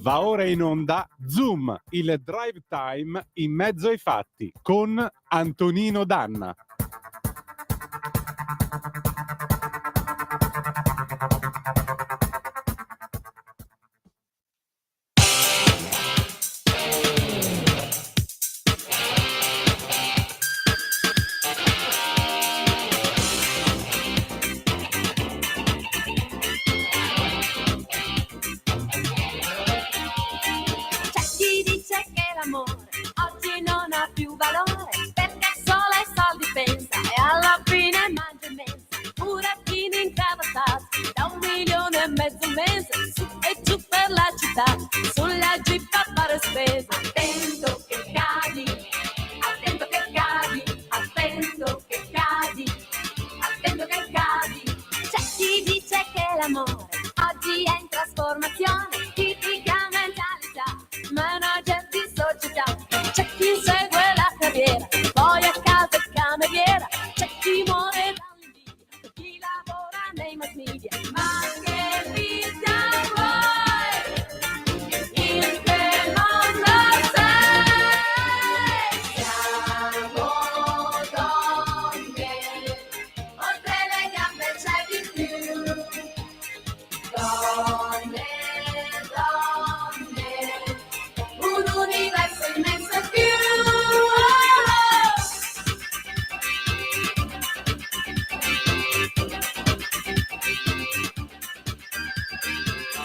Va ora in onda Zoom, il drive time in mezzo ai fatti, con Antonino Danna. Oggi non ha più valore perché solo ai soldi pensa e alla fine mangia in mensa. Burattini incavatato da 1,5 milioni al mese, su e giù per la città, sulla jeep a fare spesa. Attento che cadi, attento che cadi, attento che cadi, attento che cadi. C'è chi dice che l'amore oggi è in trasformazione, tipica mentalità, manager di società. C'è chi segue la carriera, poi a casa è cameriera. C'è chi muore dall'invidia, chi lavora nei mass media. Ma che vita vuoi? Il che mondo sei? Siamo donne, oltre le gambe c'è di più. Donne, donne, un universo immenso e più.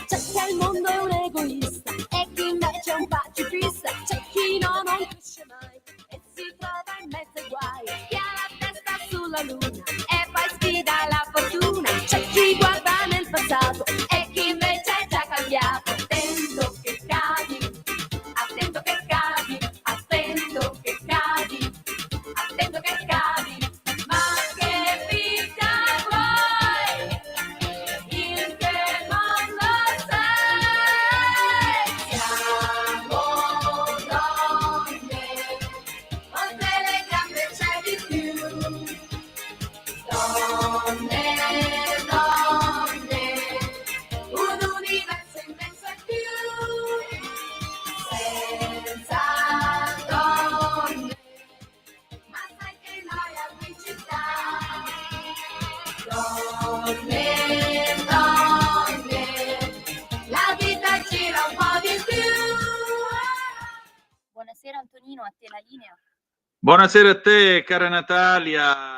C'è chi il mondo è un egoista e chi invece è un pacifista. C'è chi non cresce mai e si trova in mezzo ai guai. Chi ha la testa sulla luna e poi sfida la fortuna. C'è chi guarda nel passato e chi invece è già cambiato. Attento che cadi, attento che cadi, attento che cadi, attento che cadi. Ma che vita vuoi? Il che mondo sei? Siamo donne, oltre le gambe c'è di più. Donne, donne, un universo immenso e più. Senza donne, ma sai che noia qui città. Donne, donne, la vita gira un po' di più. Buonasera Antonino, a te la linea. Buonasera a te, cara Natalia.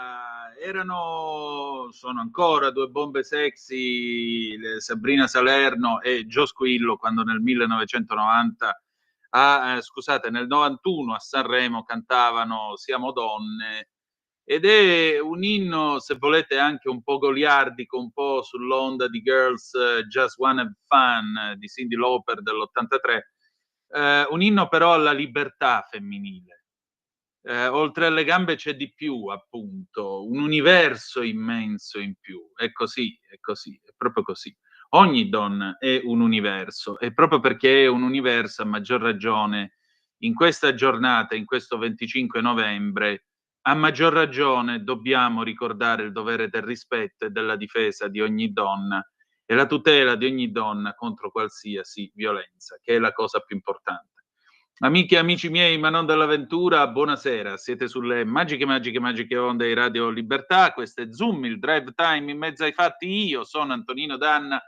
Sono ancora due bombe sexy, Sabrina Salerno e Gio Squillo, quando nel 1990, nel 91 a Sanremo cantavano Siamo donne, ed è un inno, se volete, anche un po' goliardico, un po' sull'onda di Girls Just Wanna Have Fun di Cyndi Lauper dell'83, un inno però alla libertà femminile. Oltre alle gambe c'è di più, appunto, un universo immenso in più. È così, è proprio così. Ogni donna è un universo, e proprio perché è un universo, a maggior ragione, in questa giornata, in questo 25 novembre, a maggior ragione dobbiamo ricordare il dovere del rispetto e della difesa di ogni donna e la tutela di ogni donna contro qualsiasi violenza, che è la cosa più importante. Amiche e amici miei, ma non dell'avventura, buonasera. Siete sulle magiche onde di Radio Libertà. Questo è Zoom, il drive time in mezzo ai fatti. Io sono Antonino Danna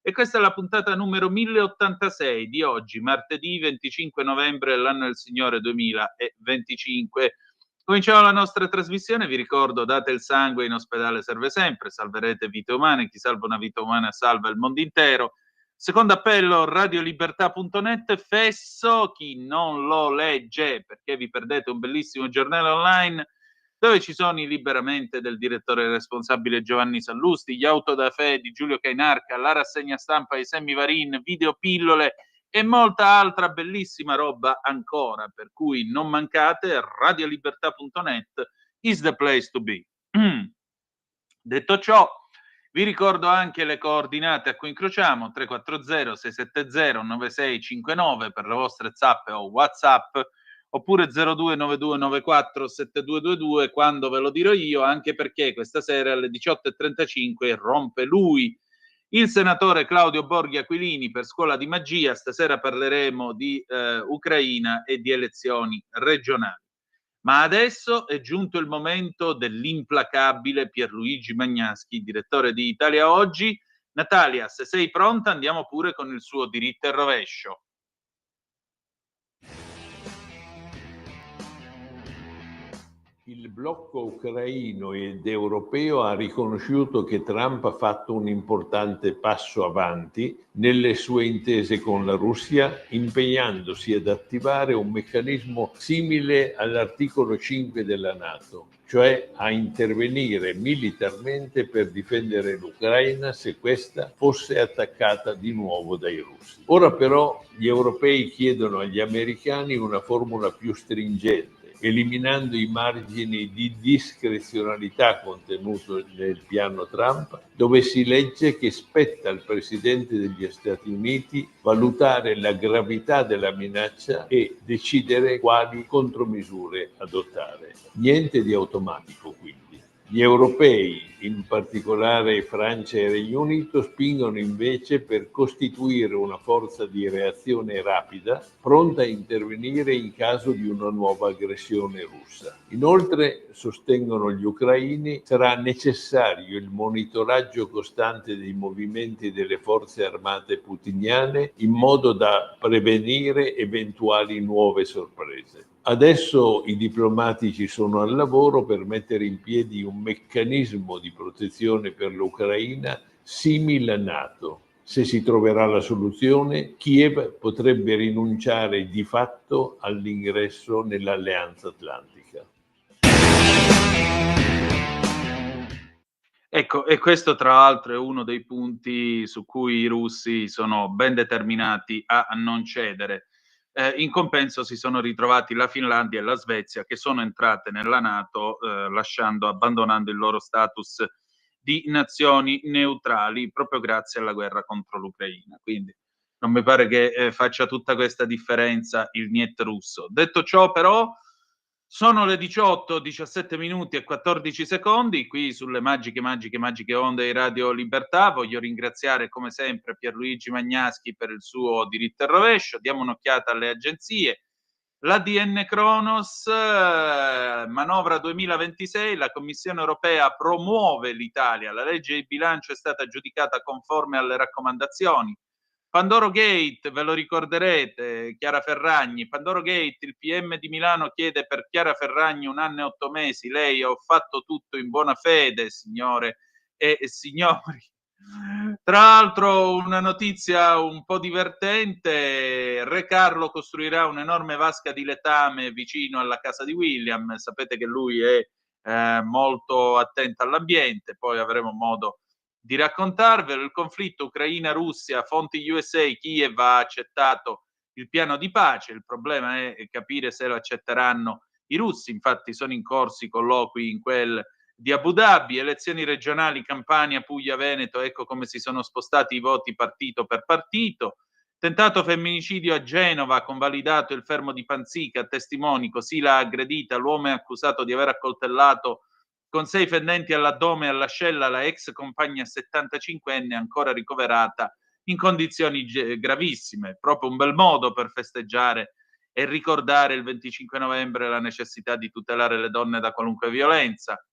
e questa è la puntata numero 1086 di oggi, martedì 25 novembre dell'anno del Signore 2025. Cominciamo la nostra trasmissione. Vi ricordo, date il sangue, in ospedale serve sempre, salverete vite umane. Chi salva una vita umana salva il mondo intero. Secondo appello, radiolibertà.net, fesso, chi non lo legge, perché vi perdete un bellissimo giornale online dove ci sono i Liberamente del direttore responsabile Giovanni Sallusti, gli Autodafè di Giulio Cainarca, la rassegna stampa di Sammy Varin, videopillole e molta altra bellissima roba ancora, per cui non mancate, radiolibertà.net is the place to be. Detto ciò, Vi ricordo anche le coordinate a cui incrociamo: 340-670-9659 per le vostre zappe o WhatsApp, oppure 0292947222 quando ve lo dirò io, anche perché questa sera alle 18:35 rompe lui, il senatore Claudio Borghi Aquilini, per Scuola di Magia. Stasera parleremo di Ucraina e di elezioni regionali. Ma adesso è giunto il momento dell'implacabile Pierluigi Magnaschi, direttore di Italia Oggi. Natalia, se sei pronta, andiamo pure con il suo diritto e rovescio. Il blocco ucraino ed europeo ha riconosciuto che Trump ha fatto un importante passo avanti nelle sue intese con la Russia, impegnandosi ad attivare un meccanismo simile all'articolo 5 della NATO, cioè a intervenire militarmente per difendere l'Ucraina se questa fosse attaccata di nuovo dai russi. Ora però gli europei chiedono agli americani una formula più stringente, eliminando i margini di discrezionalità contenuto nel piano Trump, dove si legge che spetta al Presidente degli Stati Uniti valutare la gravità della minaccia e decidere quali contromisure adottare. Niente di automatico, quindi. Gli europei, in particolare Francia e Regno Unito, spingono invece per costituire una forza di reazione rapida, pronta a intervenire in caso di una nuova aggressione russa. Inoltre, sostengono gli ucraini, sarà necessario il monitoraggio costante dei movimenti delle forze armate putiniane in modo da prevenire eventuali nuove sorprese. Adesso i diplomatici sono al lavoro per mettere in piedi un meccanismo di protezione per l'Ucraina simile a NATO. Se si troverà la soluzione, Kiev potrebbe rinunciare di fatto all'ingresso nell'Alleanza Atlantica. Ecco, e questo tra l'altro è uno dei punti su cui i russi sono ben determinati a non cedere. In compenso si sono ritrovati la Finlandia e la Svezia, che sono entrate nella NATO abbandonando il loro status di nazioni neutrali proprio grazie alla guerra contro l'Ucraina. Quindi non mi pare che faccia tutta questa differenza il niet russo. Detto ciò, però, sono le 18, 17 minuti e 14 secondi qui sulle magiche onde di Radio Libertà. Voglio ringraziare come sempre Pierluigi Magnaschi per il suo diritto e rovescio. Diamo un'occhiata alle agenzie. L'ADN Kronos, manovra 2026, la Commissione europea promuove l'Italia. La legge di bilancio è stata giudicata conforme alle raccomandazioni. Pandoro Gate, ve lo ricorderete, Chiara Ferragni. Pandoro Gate, il PM di Milano chiede per Chiara Ferragni 1 anno e 8 mesi. Lei: ho fatto tutto in buona fede, signore e signori. Tra l'altro, una notizia un po' divertente: Re Carlo costruirà un'enorme vasca di letame vicino alla casa di William. Sapete che lui è molto attento all'ambiente, poi avremo modo di raccontarvelo. Il conflitto Ucraina-Russia, fonti USA, Kiev ha accettato il piano di pace. Il problema è capire se lo accetteranno i russi. Infatti sono in corso i colloqui in quel di Abu Dhabi. Elezioni regionali Campania, Puglia, Veneto, ecco come si sono spostati i voti partito per partito. Tentato femminicidio a Genova, convalidato il fermo di Panzica, testimoni, così l'ha aggredita, l'uomo è accusato di aver accoltellato con 6 fendenti all'addome e all'ascella la ex compagna 75enne ancora ricoverata in condizioni gravissime. Proprio un bel modo per festeggiare e ricordare il 25 novembre la necessità di tutelare le donne da qualunque violenza.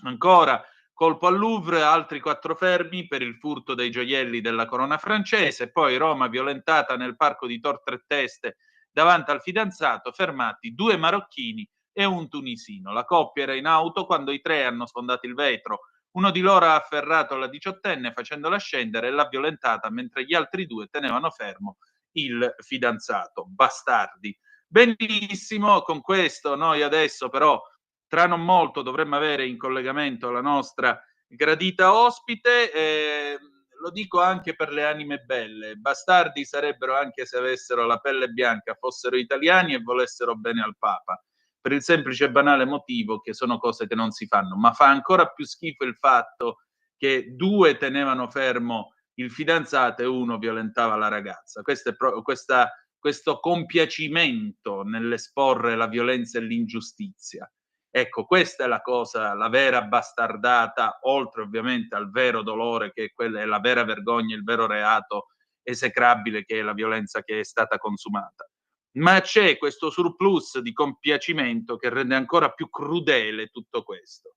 Ancora, colpo al Louvre, altri 4 fermi per il furto dei gioielli della corona francese. Poi Roma violentata nel parco di Tor Tre Teste davanti al fidanzato, fermati 2 marocchini e un tunisino. La coppia era in auto quando i 3 hanno sfondato il vetro. Uno di loro ha afferrato la 18enne facendola scendere e l'ha violentata mentre gli altri 2 tenevano fermo il fidanzato. Bastardi. Benissimo, con questo noi adesso però tra non molto dovremmo avere in collegamento la nostra gradita ospite. Lo dico anche per le anime belle: bastardi sarebbero anche se avessero la pelle bianca, fossero italiani e volessero bene al Papa, per il semplice e banale motivo che sono cose che non si fanno. Ma fa ancora più schifo il fatto che 2 tenevano fermo il fidanzato e 1 violentava la ragazza. Questo compiacimento nell'esporre la violenza e l'ingiustizia. Ecco, questa è la cosa, la vera bastardata, oltre ovviamente al vero dolore, che è la vera vergogna, il vero reato esecrabile, che è la violenza che è stata consumata. Ma c'è questo surplus di compiacimento che rende ancora più crudele tutto questo.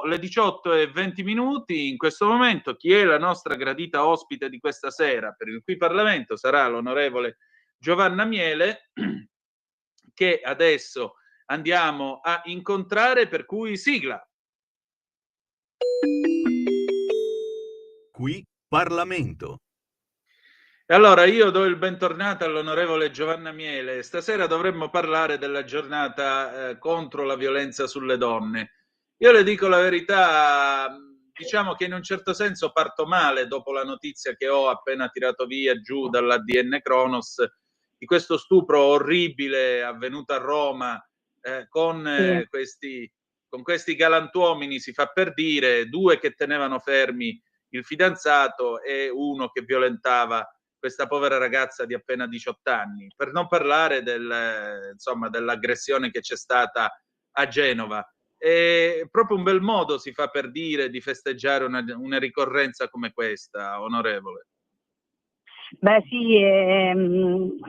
Le 18:20 in questo momento. Chi è la nostra gradita ospite di questa sera per il cui Parlamento sarà l'onorevole Giovanna Miele, che adesso andiamo a incontrare, per cui sigla. Qui Parlamento. E allora io do il bentornato all'onorevole Giovanna Miele. Stasera dovremmo parlare della giornata contro la violenza sulle donne. Io le dico la verità, diciamo che in un certo senso parto male dopo la notizia che ho appena tirato via giù dall'ADN Cronos di questo stupro orribile avvenuto a Roma con questi galantuomini, si fa per dire, 2 che tenevano fermi il fidanzato e 1 che violentava questa povera ragazza di appena 18 anni, per non parlare dell'aggressione che c'è stata a Genova. E proprio un bel modo si fa per dire di festeggiare una ricorrenza come questa, onorevole. Beh sì,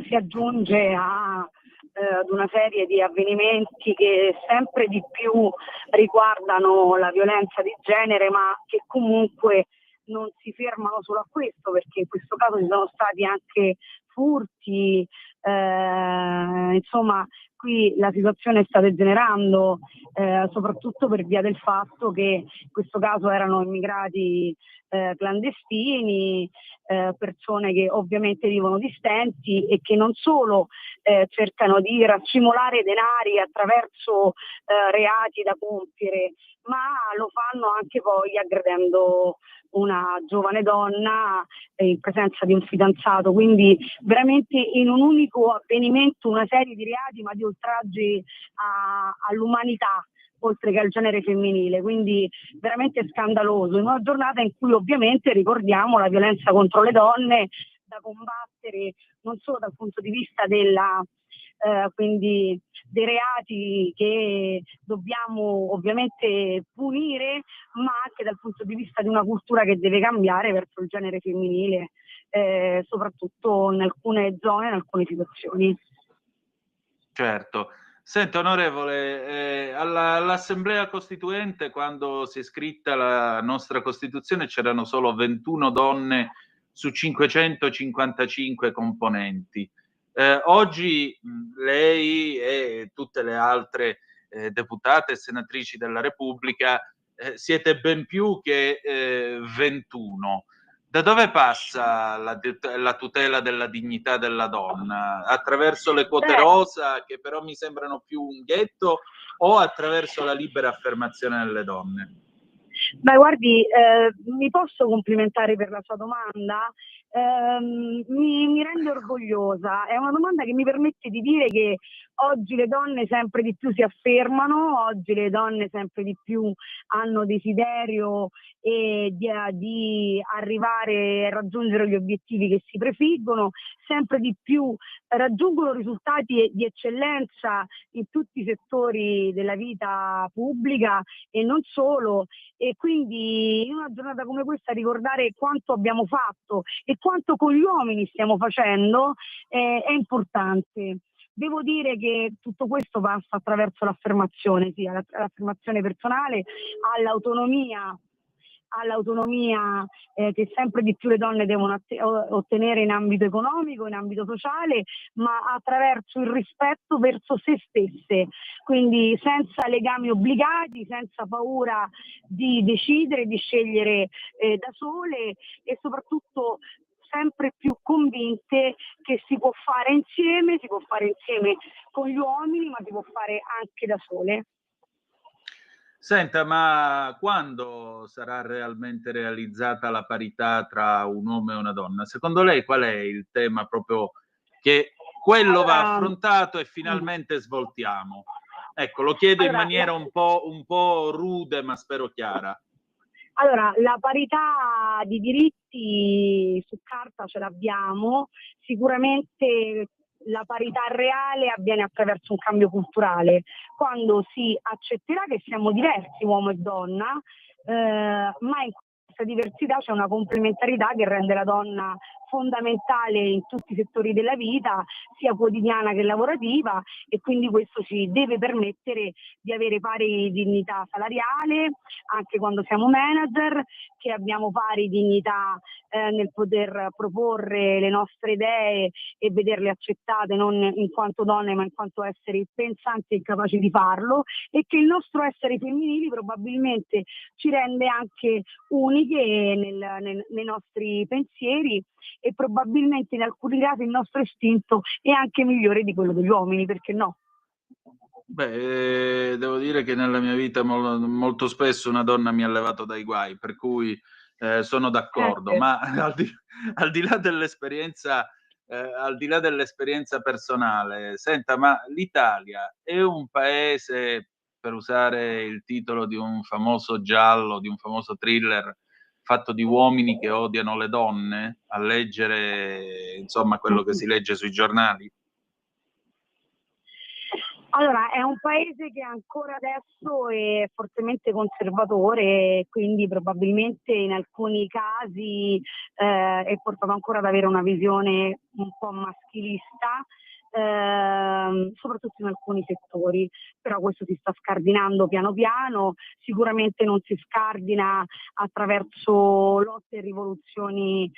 si aggiunge ad una serie di avvenimenti che sempre di più riguardano la violenza di genere, ma che comunque non si fermano solo a questo, perché in questo caso ci sono stati anche furti, insomma qui la situazione sta degenerando, soprattutto per via del fatto che in questo caso erano immigrati clandestini, persone che ovviamente vivono di stenti e che non solo cercano di racimolare denari attraverso reati da compiere, ma lo fanno anche poi aggredendo una giovane donna in presenza di un fidanzato, quindi veramente in un unico avvenimento una serie di reati, ma di oltraggi all'umanità oltre che al genere femminile, quindi veramente scandaloso, in una giornata in cui ovviamente ricordiamo la violenza contro le donne da combattere non solo dal punto di vista quindi dei reati che dobbiamo ovviamente punire, ma anche dal punto di vista di una cultura che deve cambiare verso il genere femminile, soprattutto in alcune zone, in alcune situazioni. Certo. Senta, onorevole, all'Assemblea Costituente, quando si è scritta la nostra Costituzione, c'erano solo 21 donne su 555 componenti. Oggi lei e tutte le altre deputate e senatrici della Repubblica siete ben più che 21. Da dove passa la tutela della dignità della donna? Attraverso le quote rosa, che però mi sembrano più un ghetto, o attraverso la libera affermazione delle donne? Beh, guardi, mi posso complimentare per la sua domanda? Mi rende orgogliosa, è una domanda che mi permette di dire che oggi le donne sempre di più si affermano, oggi le donne sempre di più hanno desiderio di arrivare a raggiungere gli obiettivi che si prefiggono, sempre di più raggiungono risultati di eccellenza in tutti i settori della vita pubblica e non solo, e quindi in una giornata come questa ricordare quanto abbiamo fatto e quanto con gli uomini stiamo facendo è importante. Devo dire che tutto questo passa attraverso l'affermazione, sì, l'affermazione personale, all'autonomia che sempre di più le donne devono ottenere in ambito economico, in ambito sociale, ma attraverso il rispetto verso se stesse, quindi senza legami obbligati, senza paura di decidere, di scegliere da sole, e soprattutto sempre più convinte che si può fare insieme con gli uomini, ma si può fare anche da sole. Senta, ma quando sarà realmente realizzata la parità tra un uomo e una donna? Secondo lei qual è il tema proprio che quello va affrontato e finalmente svoltiamo? Ecco, lo chiedo in maniera un po' rude, ma spero chiara. Allora, la parità di diritti su carta ce l'abbiamo, sicuramente la parità reale avviene attraverso un cambio culturale, quando si accetterà che siamo diversi, uomo e donna, ma in questa diversità c'è una complementarietà che rende la donna fondamentale in tutti i settori della vita, sia quotidiana che lavorativa, e quindi questo ci deve permettere di avere pari dignità salariale anche quando siamo manager, che abbiamo pari dignità nel poter proporre le nostre idee e vederle accettate non in quanto donne ma in quanto esseri pensanti e capaci di farlo, e che il nostro essere femminili probabilmente ci rende anche uniche nei nostri pensieri, e probabilmente in alcuni casi il nostro istinto è anche migliore di quello degli uomini, perché no? Beh, devo dire che nella mia vita molto spesso una donna mi ha levato dai guai, per cui sono d'accordo, ma al di là dell'esperienza, al di là dell'esperienza personale, senta, ma l'Italia è un paese, per usare il titolo di un famoso giallo, di un famoso thriller, fatto di uomini che odiano le donne, a leggere, insomma, quello che si legge sui giornali? Allora, è un paese che ancora adesso è fortemente conservatore, quindi probabilmente in alcuni casi è portato ancora ad avere una visione un po' maschilista, soprattutto in alcuni settori, però questo si sta scardinando piano piano, sicuramente non si scardina attraverso lotte e rivoluzioni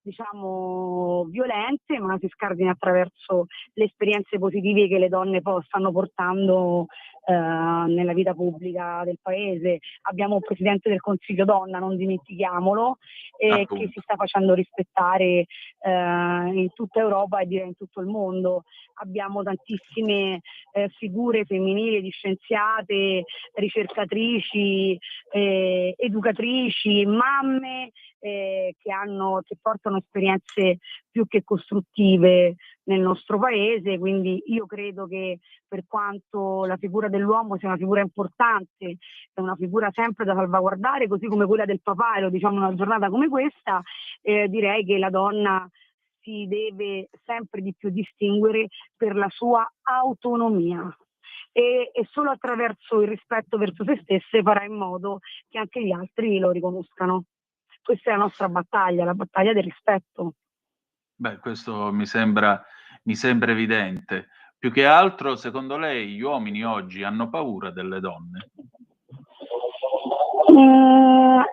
diciamo violente, ma si scardina attraverso le esperienze positive che le donne stanno portando nella vita pubblica del paese. Abbiamo un Presidente del Consiglio donna, non dimentichiamolo, che si sta facendo rispettare in tutta Europa e direi in tutto il mondo. Abbiamo tantissime figure femminili di scienziate, ricercatrici, educatrici, mamme che portano esperienze più che costruttive nel nostro paese, quindi io credo che per quanto la figura dell'uomo sia una figura importante, è una figura sempre da salvaguardare, così come quella del papà, e lo diciamo in una giornata come questa, direi che la donna si deve sempre di più distinguere per la sua autonomia. E solo attraverso il rispetto verso se stesse farà in modo che anche gli altri lo riconoscano. Questa è la nostra battaglia, la battaglia del rispetto. Beh, questo mi sembra evidente. Più che altro, secondo lei, gli uomini oggi hanno paura delle donne?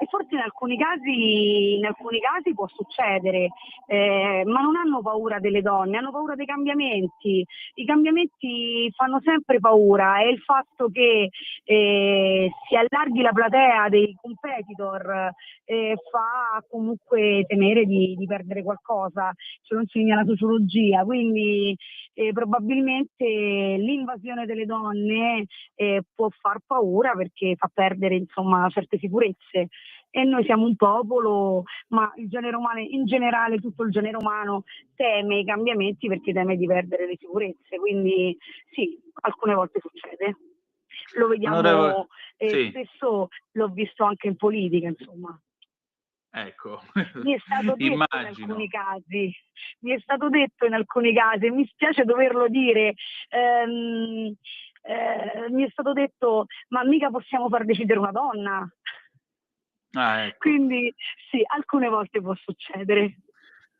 Forse in alcuni casi può succedere, ma non hanno paura delle donne, hanno paura dei cambiamenti. I cambiamenti fanno sempre paura, e il fatto che si allarghi la platea dei competitor fa comunque temere di perdere qualcosa, ce lo insegna la sociologia, quindi probabilmente l'invasione delle donne può far paura perché fa perdere insomma certe sicurezze, e noi siamo un popolo, ma il genere umano in generale, tutto il genere umano teme i cambiamenti perché teme di perdere le sicurezze, quindi sì, alcune volte succede. Lo vediamo sì. spesso, l'ho visto anche in politica, insomma. Ecco, Mi è stato detto immagino. in alcuni casi, e mi spiace doverlo dire, mi è stato detto, ma mica possiamo far decidere una donna. Ah, ecco. Quindi sì, alcune volte può succedere.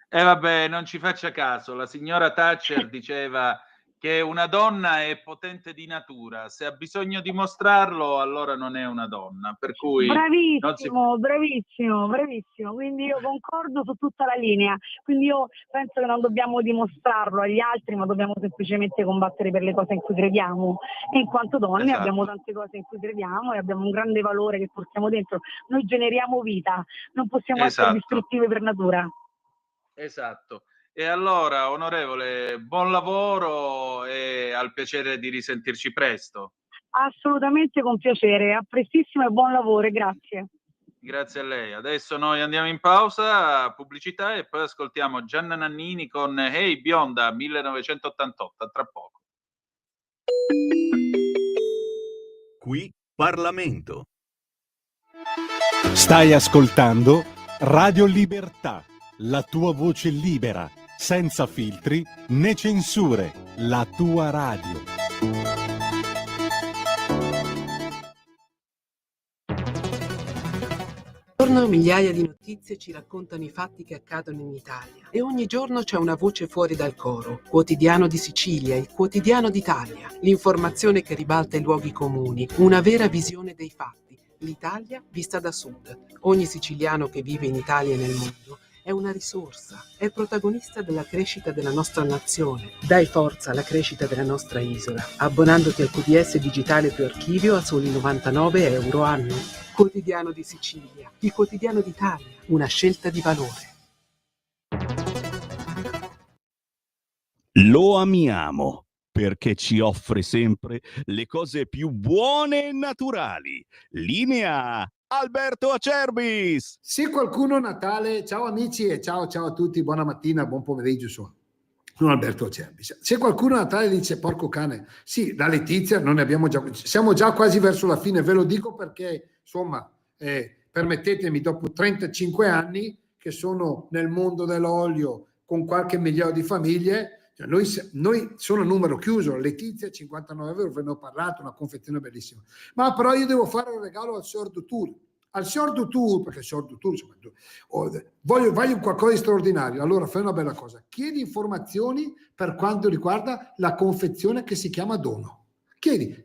E vabbè, non ci faccia caso, la signora Thatcher diceva che una donna è potente di natura, se ha bisogno di mostrarlo allora non è una donna, per cui non si... Bravissimo, quindi io concordo su tutta la linea, quindi io penso che non dobbiamo dimostrarlo agli altri, ma dobbiamo semplicemente combattere per le cose in cui crediamo, e in quanto donne abbiamo tante cose in cui crediamo e abbiamo un grande valore che portiamo dentro. Noi generiamo vita, non possiamo essere distruttive per natura. Esatto. E allora, onorevole, buon lavoro e al piacere di risentirci presto. Assolutamente, con piacere, a prestissimo e buon lavoro, grazie. Grazie a lei. Adesso noi andiamo in pausa, pubblicità, e poi ascoltiamo Gianna Nannini con Hey Bionda 1988, a tra poco. Qui Parlamento. Stai ascoltando Radio Libertà, la tua voce libera, senza filtri né censure, la tua radio. Giorno migliaia di notizie ci raccontano i fatti che accadono in Italia e ogni giorno c'è una voce fuori dal coro. Quotidiano di Sicilia, il quotidiano d'Italia, l'informazione che ribalta i luoghi comuni, una vera visione dei fatti. L'Italia vista da sud. Ogni siciliano che vive in Italia e nel mondo è una risorsa, è protagonista della crescita della nostra nazione. Dai forza alla crescita della nostra isola, abbonandoti al QDS digitale più archivio a soli 99 euro anno. Quotidiano di Sicilia, il quotidiano d'Italia, una scelta di valore. Lo amiamo perché ci offre sempre le cose più buone e naturali. Linea Alberto Acerbis. Se qualcuno a Natale, ciao amici e ciao a tutti, buona mattina, buon pomeriggio, sono Alberto Acerbis. Se qualcuno a Natale dice porco cane, sì, la Letizia non ne abbiamo già, siamo già quasi verso la fine, ve lo dico perché insomma, permettetemi, dopo 35 anni che sono nel mondo dell'olio con qualche migliaio di famiglie, cioè noi sono a numero chiuso. Letizia 59 euro, ve ne ho parlato, una confezione bellissima, ma però io devo fare un regalo al Sordo Tour, perché il Sordo Tour voglio qualcosa di straordinario. Allora fai una bella cosa, chiedi informazioni per quanto riguarda la confezione che si chiama dono,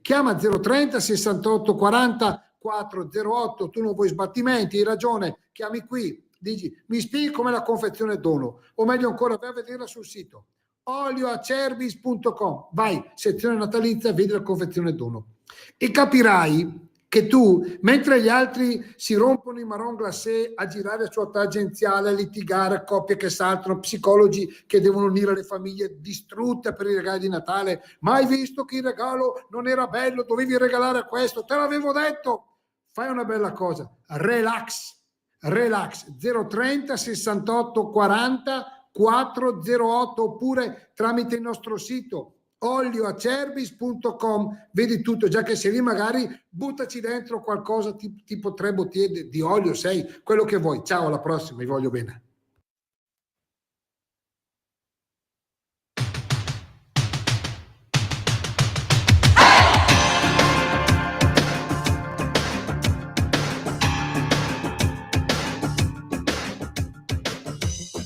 chiama 030 68 40 408, tu non vuoi sbattimenti, hai ragione, chiami qui, dici mi spieghi com'è la confezione dono, o meglio ancora vai a vederla sul sito olioacerbis.com, vai, sezione natalizia, vedi la confezione dono e capirai che tu, mentre gli altri si rompono i marron glacé a girare su tangenziale, a litigare, coppie che saltano, psicologi che devono unire le famiglie distrutte per i regali di Natale, ma hai visto che il regalo non era bello, dovevi regalare questo, te l'avevo detto. Fai una bella cosa, relax 030 68 40 408 oppure tramite il nostro sito olioacerbis.com, vedi tutto, già che sei lì magari buttaci dentro qualcosa tipo 3 bottiglie di olio, 6, quello che vuoi. Ciao, alla prossima, vi voglio bene.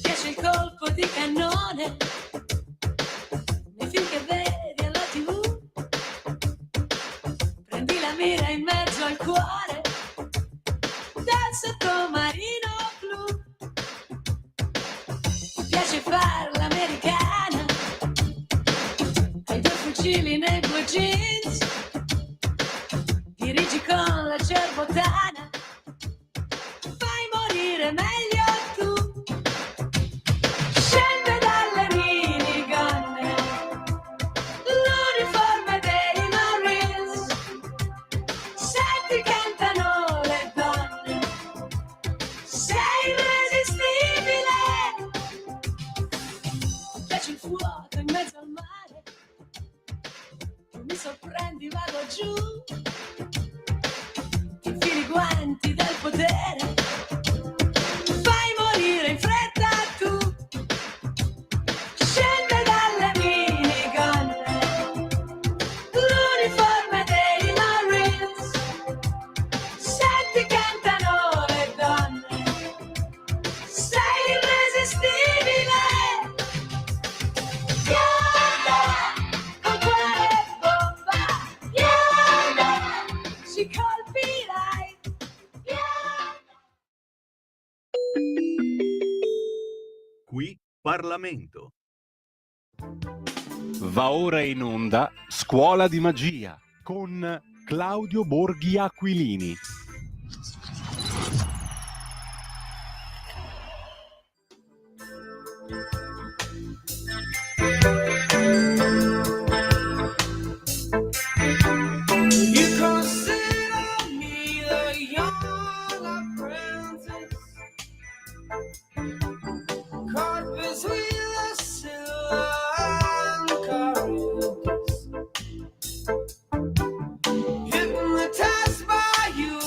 Piace il colpo di cannone nei film che vedi alla TV, prendi la mira in mezzo al cuore del sottomarino blu. Ti piace far l'americana, hai 2 fucili nei blue jeans, dirigi con la cerbotana, fai morire meglio tu. Scende dalle minigonne l'uniforme dei Marines, senti cantano le donne, sei irresistibile. Ti piace il fuoco in mezzo al mare, tu mi sorprendi, vado giù, ti infili i guanti del potere, fai morire in fretta tu. Scende dalle minigonne l'uniforme dei Marines, senti cantano le donne, sei irresistibile. Yalla, con quale bomba, yalla, ci colpirai, yalla. Qui Parlamento. Va ora in onda Scuola di Magia con Claudio Borghi Aquilini. You consider me the young apprentice, caught between the silver and Charybdis, hypnotized by you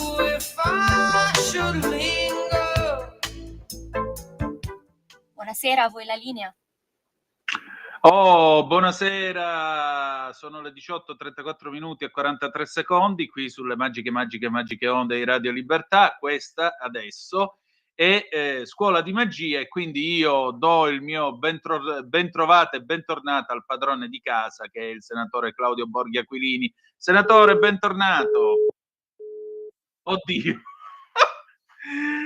buonasera, a voi la linea. Oh, buonasera, sono le 18:34 minuti e 43 secondi qui sulle magiche onde di Radio Libertà. Questa adesso è Scuola di Magia e quindi io do il mio ben trovata e bentornata al padrone di casa, che è il senatore Claudio Borghi Aquilini. Senatore, bentornato. Oddio.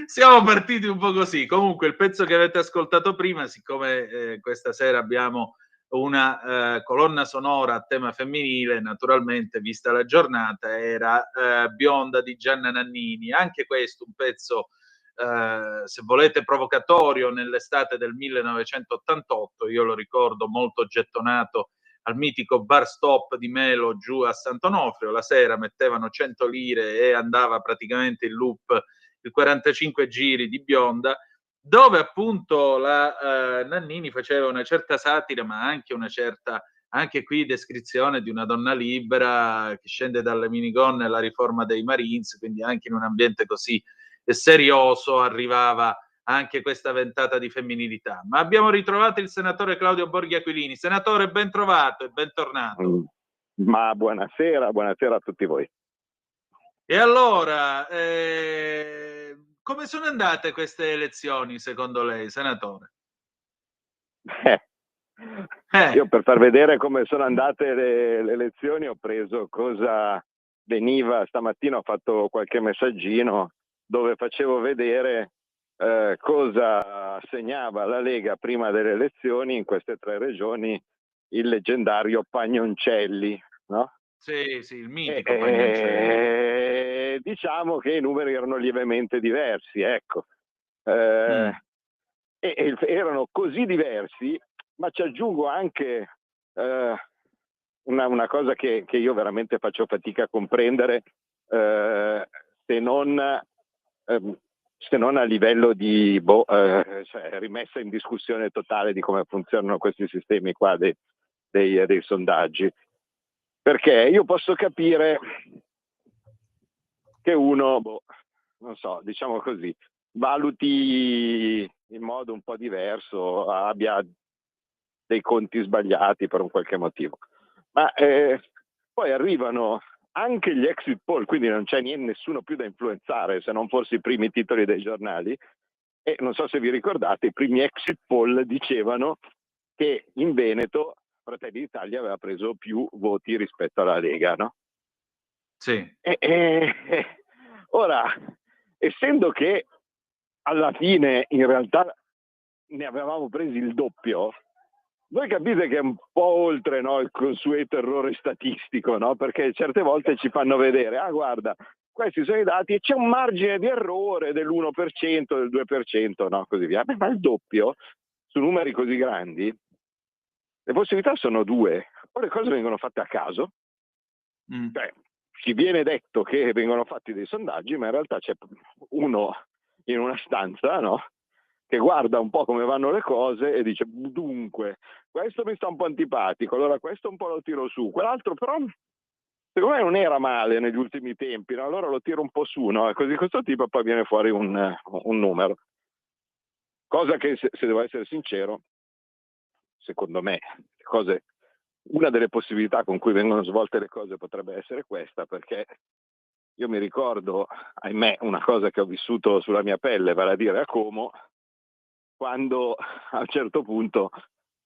Siamo partiti un po' così. Comunque il pezzo che avete ascoltato prima, siccome questa sera abbiamo una colonna sonora a tema femminile, naturalmente vista la giornata, era Bionda di Gianna Nannini. Anche questo un pezzo, se volete, provocatorio nell'estate del 1988. Io lo ricordo molto gettonato al mitico bar stop di Melo giù a Sant'Onofrio. La sera mettevano 100 lire e andava praticamente in loop il 45 giri di Bionda, dove appunto la Nannini faceva una certa satira, ma anche una certa, anche qui, descrizione di una donna libera che scende dalle minigonne alla riforma dei Marines, quindi anche in un ambiente così serioso arrivava anche questa ventata di femminilità. Ma abbiamo ritrovato il senatore Claudio Borghi Aquilini. Senatore, ben trovato e bentornato. Ma buonasera a tutti voi. E allora, come sono andate queste elezioni secondo lei, senatore? Io per far vedere come sono andate le elezioni ho preso cosa veniva stamattina, ho fatto qualche messaggino dove facevo vedere cosa segnava la Lega prima delle elezioni in queste 3 regioni, il leggendario Pagnoncelli, no? Sì, il mitico Pagnoncelli. Diciamo che i numeri erano lievemente diversi, ecco. Erano così diversi, ma ci aggiungo anche una cosa che io veramente faccio fatica a comprendere, se non a livello di cioè rimessa in discussione totale di come funzionano questi sistemi qua dei sondaggi. Perché io posso capire che uno, non so, diciamo così, valuti in modo un po' diverso, abbia dei conti sbagliati per un qualche motivo. Ma poi arrivano anche gli exit poll, quindi non c'è nessuno più da influenzare, se non forse i primi titoli dei giornali. E non so se vi ricordate, i primi exit poll dicevano che in Veneto Fratelli d'Italia aveva preso più voti rispetto alla Lega, no? Sì. Ora, essendo che alla fine in realtà ne avevamo presi il doppio, voi capite che è un po' oltre, no, il consueto errore statistico, no? Perché certe volte ci fanno vedere, guarda, questi sono i dati e c'è un margine di errore dell'1%, del 2%, no? Così via. Ma il doppio, su numeri così grandi, le possibilità sono 2, o le cose vengono fatte a caso, cioè ci viene detto che vengono fatti dei sondaggi, ma in realtà c'è uno in una stanza, no? Che guarda un po' come vanno le cose e dice, dunque, questo mi sta un po' antipatico, allora questo un po' lo tiro su, quell'altro però secondo me non era male negli ultimi tempi, no? Allora lo tiro un po' su, no? E così questo tipo poi viene fuori un numero. Cosa che, se devo essere sincero, secondo me, una delle possibilità con cui vengono svolte le cose potrebbe essere questa, perché io mi ricordo, ahimè, una cosa che ho vissuto sulla mia pelle, vale a dire a Como, quando a un certo punto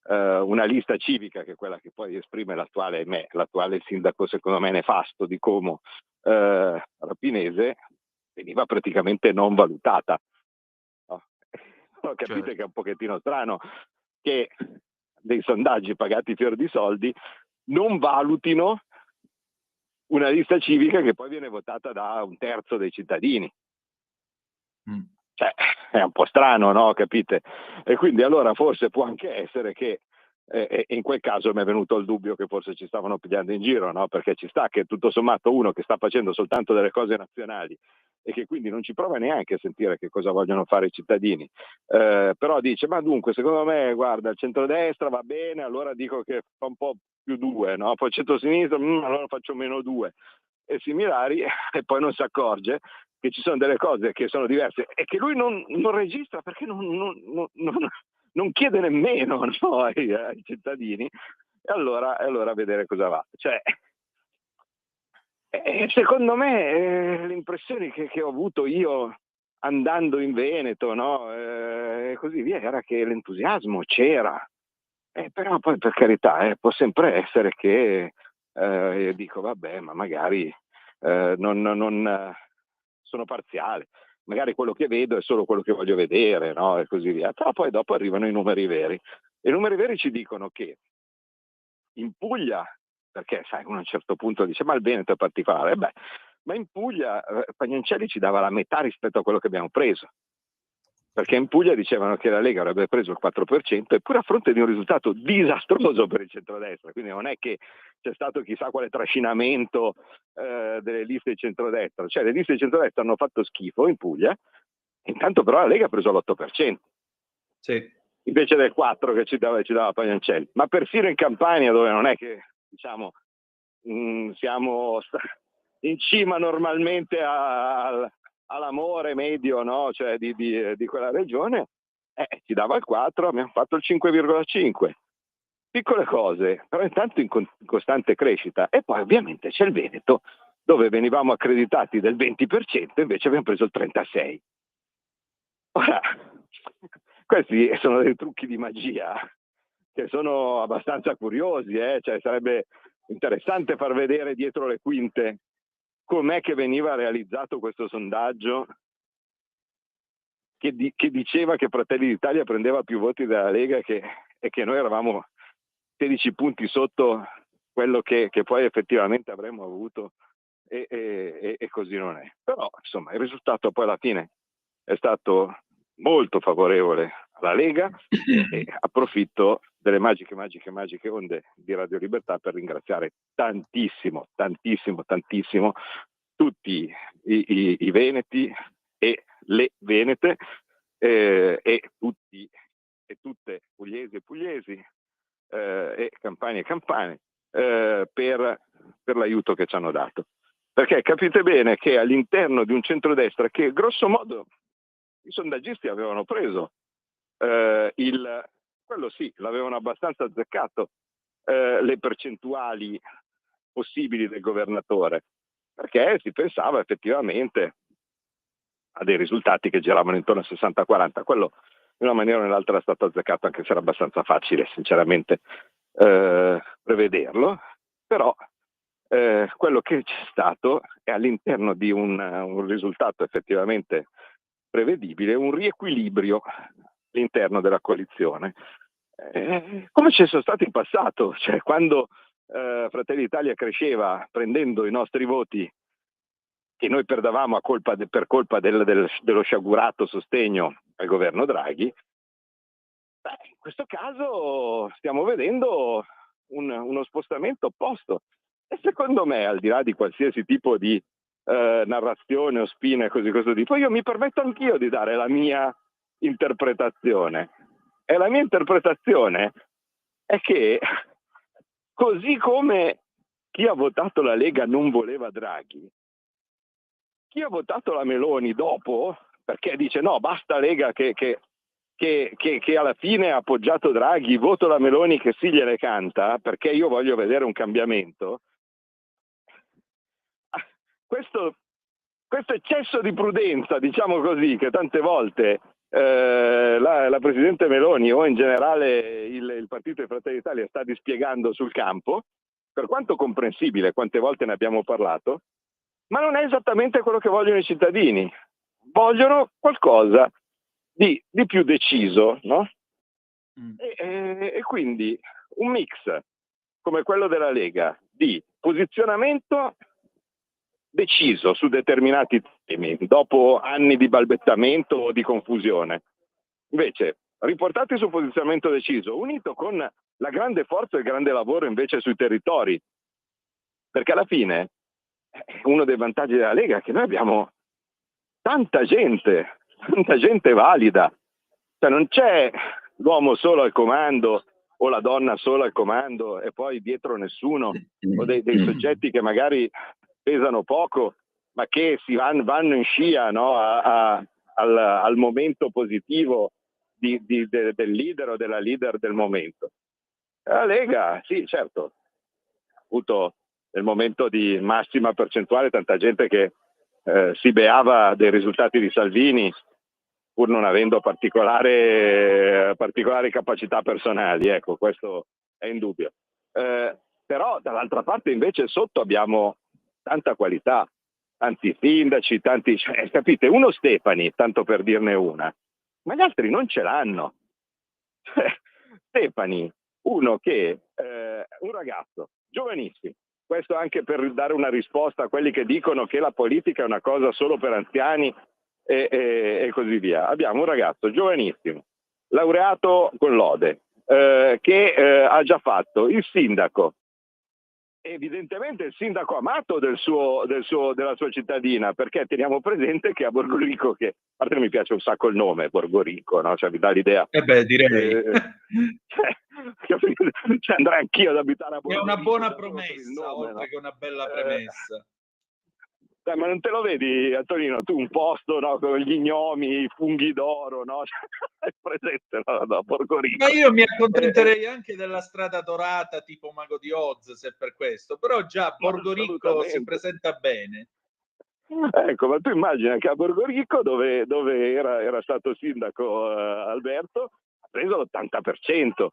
una lista civica, che è quella che poi esprime l'attuale sindaco, secondo me nefasto di Como, Rapinese, veniva praticamente non valutata. No? Capite che è un pochettino strano che dei sondaggi pagati fior di soldi non valutino una lista civica che poi viene votata da 1/3 dei cittadini. Cioè, è un po' strano, no? Capite? E quindi allora forse può anche essere che in quel caso mi è venuto il dubbio che forse ci stavano pigliando in giro, no? Perché ci sta che tutto sommato uno che sta facendo soltanto delle cose nazionali e che quindi non ci prova neanche a sentire che cosa vogliono fare i cittadini, però dice, ma dunque secondo me guarda il centrodestra va bene, allora dico che fa un po' più 2, no? Poi il centrosinistra, allora faccio -2 e similari, e poi non si accorge che ci sono delle cose che sono diverse e che lui non registra perché non non chiede nemmeno, no, ai cittadini, e allora vedere cosa va. Cioè, secondo me le impressioni che ho avuto io andando in Veneto, no, e così via, era che l'entusiasmo c'era. Però poi, per carità, può sempre essere che io dico vabbè, ma magari non sono parziale, magari quello che vedo è solo quello che voglio vedere, no? E così via. Però poi dopo arrivano i numeri veri. E i numeri veri ci dicono che in Puglia, perché sai, uno a un certo punto dice ma il Veneto è particolare, ma in Puglia Pagnancelli ci dava la metà rispetto a quello che abbiamo preso. Perché in Puglia dicevano che la Lega avrebbe preso il 4%, eppure a fronte di un risultato disastroso per il centrodestra, quindi non è che c'è stato chissà quale trascinamento delle liste di centrodestra, cioè le liste di centrodestra hanno fatto schifo in Puglia, intanto però la Lega ha preso l'8%, sì, invece del 4% che ci dava Pagnancelli, ma persino in Campania, dove non è che diciamo siamo in cima normalmente all'amore medio, no? Cioè di quella regione, ci dava il 4, abbiamo fatto il 5,5. Piccole cose, però intanto in costante crescita. E poi ovviamente c'è il Veneto, dove venivamo accreditati del 20%, invece abbiamo preso il 36%. Ora, questi sono dei trucchi di magia che sono abbastanza curiosi, cioè sarebbe interessante far vedere dietro le quinte com'è che veniva realizzato questo sondaggio che diceva che Fratelli d'Italia prendeva più voti dalla Lega e che noi eravamo 16 punti sotto quello che poi effettivamente avremmo avuto, e così non è. Però insomma il risultato poi alla fine è stato molto favorevole alla Lega e approfitto delle magiche onde di Radio Libertà per ringraziare tantissimo tutti i veneti e le venete e tutti e tutte pugliesi e pugliesi e campani e campane per l'aiuto che ci hanno dato. Perché capite bene che all'interno di un centrodestra che grosso modo i sondaggisti avevano preso quello sì, l'avevano abbastanza azzeccato le percentuali possibili del governatore, perché si pensava effettivamente a dei risultati che giravano intorno al 60-40. Quello in una maniera o nell'altra era stato azzeccato, anche se era abbastanza facile sinceramente prevederlo. Però quello che c'è stato è all'interno di un risultato effettivamente prevedibile, un riequilibrio all'interno della coalizione, come ci sono stati in passato, cioè quando Fratelli d'Italia cresceva prendendo i nostri voti che noi perdavamo per colpa dello sciagurato sostegno al governo Draghi. In questo caso stiamo vedendo uno spostamento opposto, e secondo me, al di là di qualsiasi tipo di narrazione o spina e questo tipo, io mi permetto anch'io di dare la mia interpretazione, e la mia interpretazione è che così come chi ha votato la Lega non voleva Draghi, chi ha votato la Meloni dopo, perché dice no, basta Lega che alla fine ha appoggiato Draghi, voto la Meloni che sì gliene canta, perché io voglio vedere un cambiamento. Questo eccesso di prudenza, diciamo così, che tante volte la Presidente Meloni o in generale il Partito dei Fratelli d'Italia sta dispiegando sul campo, per quanto comprensibile, quante volte ne abbiamo parlato, ma non è esattamente quello che vogliono i cittadini. Vogliono qualcosa di più deciso, no? E quindi un mix come quello della Lega di posizionamento deciso su determinati temi dopo anni di balbettamento o di confusione, invece riportati su posizionamento deciso, unito con la grande forza e il grande lavoro invece sui territori, perché alla fine uno dei vantaggi della Lega è che noi abbiamo tanta gente valida, cioè non c'è l'uomo solo al comando o la donna solo al comando e poi dietro nessuno, o dei soggetti che magari pesano poco ma che vanno in scia, no, al momento positivo del leader o della leader del momento. La Lega, sì, certo, ha avuto nel momento di massima percentuale tanta gente che si beava dei risultati di Salvini pur non avendo particolari capacità personali, ecco, questo è indubbio. Però dall'altra parte invece sotto abbiamo tanta qualità, tanti sindaci, capite, uno Stefani, tanto per dirne una, ma gli altri non ce l'hanno. Stefani, uno che, un ragazzo, giovanissimo, questo anche per dare una risposta a quelli che dicono che la politica è una cosa solo per anziani e così via. Abbiamo un ragazzo giovanissimo, laureato con lode, che ha già fatto il sindaco, evidentemente il sindaco amato della sua cittadina, perché teniamo presente che a Borgorico, che a parte mi piace un sacco il nome Borgorico, no? Cioè mi dà l'idea, direi cioè andrei anch'io ad abitare a è Borgorico, una buona nome, promessa, oltre no? che una bella premessa. Ma non te lo vedi, Antonino, tu un posto, no, con gli gnomi, i funghi d'oro, no? Hai presente, no, Borgorico. Ma io mi accontenterei anche della strada dorata tipo Mago di Oz, se per questo, però già Borgorico si presenta bene. Ecco, ma tu immagina che a Borgorico, dove era stato sindaco Alberto, ha preso l'80%.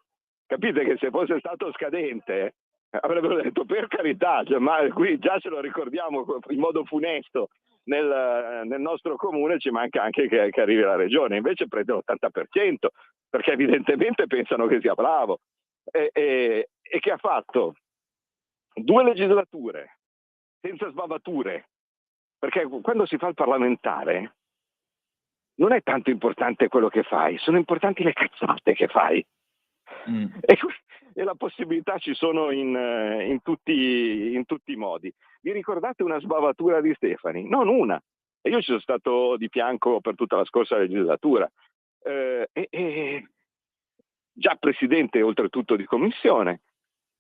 Capite che se fosse stato scadente avrebbero detto per carità, cioè, ma qui già ce lo ricordiamo in modo funesto nel nostro comune, ci manca anche che arrivi la regione, invece prende l'80% perché evidentemente pensano che sia bravo e che ha fatto 2 legislature senza sbavature, perché quando si fa il parlamentare non è tanto importante quello che fai, sono importanti le cazzate che fai. E la possibilità ci sono in tutti i modi. Vi ricordate una sbavatura di Stefani? Non una. E io ci sono stato di fianco per tutta la scorsa legislatura. Già presidente oltretutto di commissione.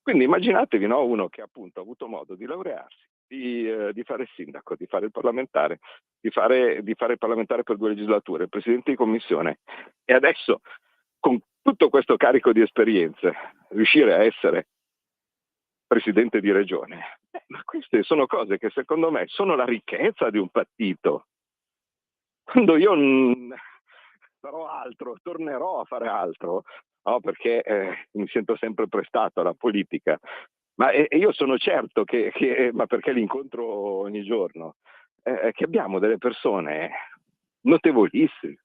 Quindi immaginatevi, no, uno che appunto ha avuto modo di laurearsi, di fare il sindaco, di fare il parlamentare, di fare il parlamentare per 2 legislature, il presidente di commissione, e adesso con tutto questo carico di esperienze riuscire a essere presidente di regione. Ma queste sono cose che secondo me sono la ricchezza di un partito. Quando io farò altro, tornerò a fare altro, no, perché mi sento sempre prestato alla politica, ma io sono certo che ma perché li incontro ogni giorno, che abbiamo delle persone notevolissime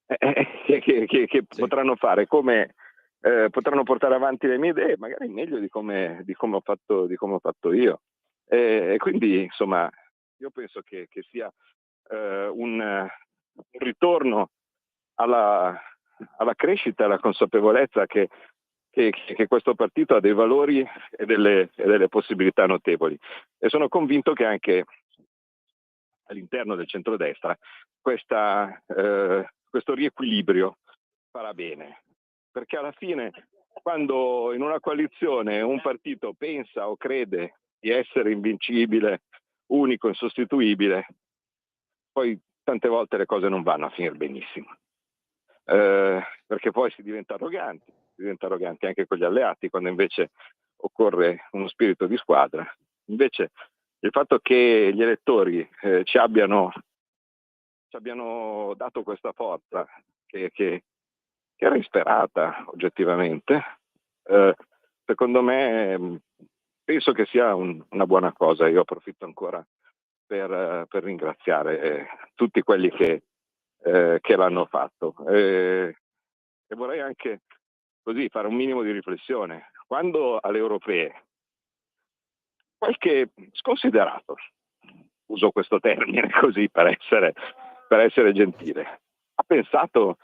che potranno fare come potranno portare avanti le mie idee, magari meglio di come ho fatto io. E quindi insomma io penso che sia un ritorno alla crescita, alla consapevolezza che questo partito ha dei valori e delle possibilità notevoli, e sono convinto che anche all'interno del centrodestra questo riequilibrio farà bene, perché alla fine quando in una coalizione un partito pensa o crede di essere invincibile, unico, insostituibile, poi tante volte le cose non vanno a finire benissimo, perché poi si diventa arroganti anche con gli alleati, quando invece occorre uno spirito di squadra. Invece il fatto che gli elettori ci abbiano dato questa forza che era insperata oggettivamente, secondo me penso che sia una buona cosa. Io approfitto ancora per ringraziare tutti quelli che l'hanno fatto, e vorrei anche così fare un minimo di riflessione. Quando alle europee qualche sconsiderato, uso questo termine così per essere gentile, ha pensato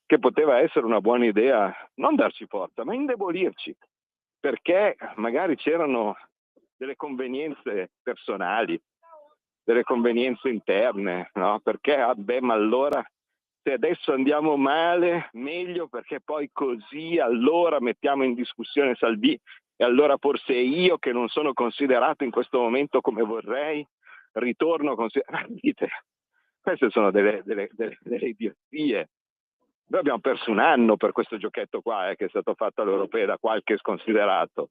che poteva essere una buona idea non darci forza, ma indebolirci, perché magari c'erano delle convenienze personali, delle convenienze interne, no? Perché, ma allora se adesso andiamo male, meglio, perché poi così allora mettiamo in discussione Salvini, e allora forse io, che non sono considerato in questo momento come vorrei, ritorno considerato. Queste sono delle idiozie. Noi abbiamo perso un anno per questo giochetto qua che è stato fatto alle europee da qualche sconsiderato,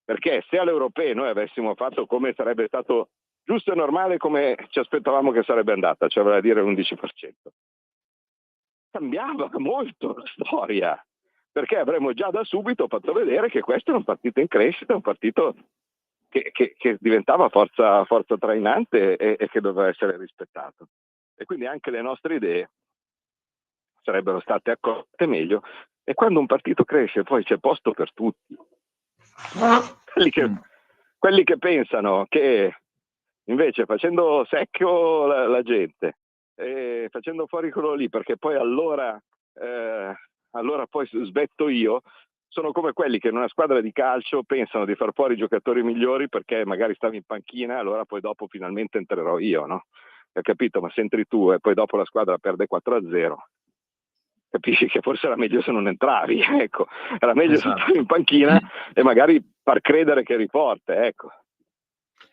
perché se alle europee noi avessimo fatto come sarebbe stato giusto e normale, come ci aspettavamo che sarebbe andata, cioè vale a dire l'11%, cambiava molto la storia, perché avremmo già da subito fatto vedere che questo è un partito in crescita, un partito che diventava forza trainante e che doveva essere rispettato. E quindi anche le nostre idee sarebbero state accolte meglio, e quando un partito cresce poi c'è posto per tutti. Quelli che pensano che invece facendo secchio la gente, facendo fuori quello lì perché poi allora poi sbetto io, sono come quelli che in una squadra di calcio pensano di far fuori i giocatori migliori perché magari stavi in panchina, allora poi dopo finalmente entrerò io, no? Hai capito? Ma se entri tu e poi dopo la squadra perde 4-0, capisci che forse era meglio se non entravi, ecco, era meglio se stavi in panchina e magari far credere che eri forte, ecco.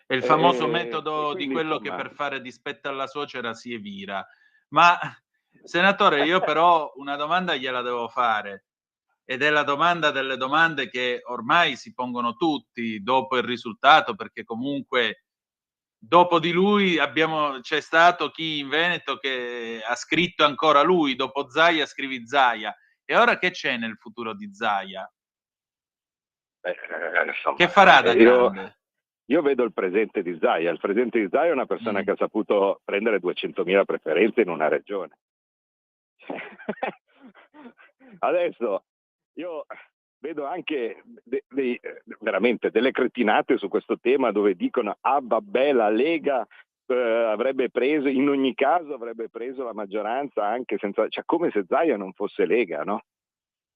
È il famoso metodo quindi, di quello che per fare dispetto alla suocera si evira. Ma senatore, io però una domanda gliela devo fare, ed è la domanda delle domande che ormai si pongono tutti dopo il risultato, perché comunque dopo di lui c'è stato chi in Veneto che ha scritto ancora lui, dopo Zaia scrivi Zaia, e ora che c'è nel futuro di Zaia? Insomma, che farà da grande? Io vedo il presente di Zaia. Il presente di Zaia è una persona che ha saputo prendere 200.000 preferenze in una regione. Adesso io vedo anche veramente delle cretinate su questo tema, dove dicono vabbè, la Lega avrebbe preso, in ogni caso avrebbe preso la maggioranza anche senza, cioè come se Zaia non fosse Lega, no?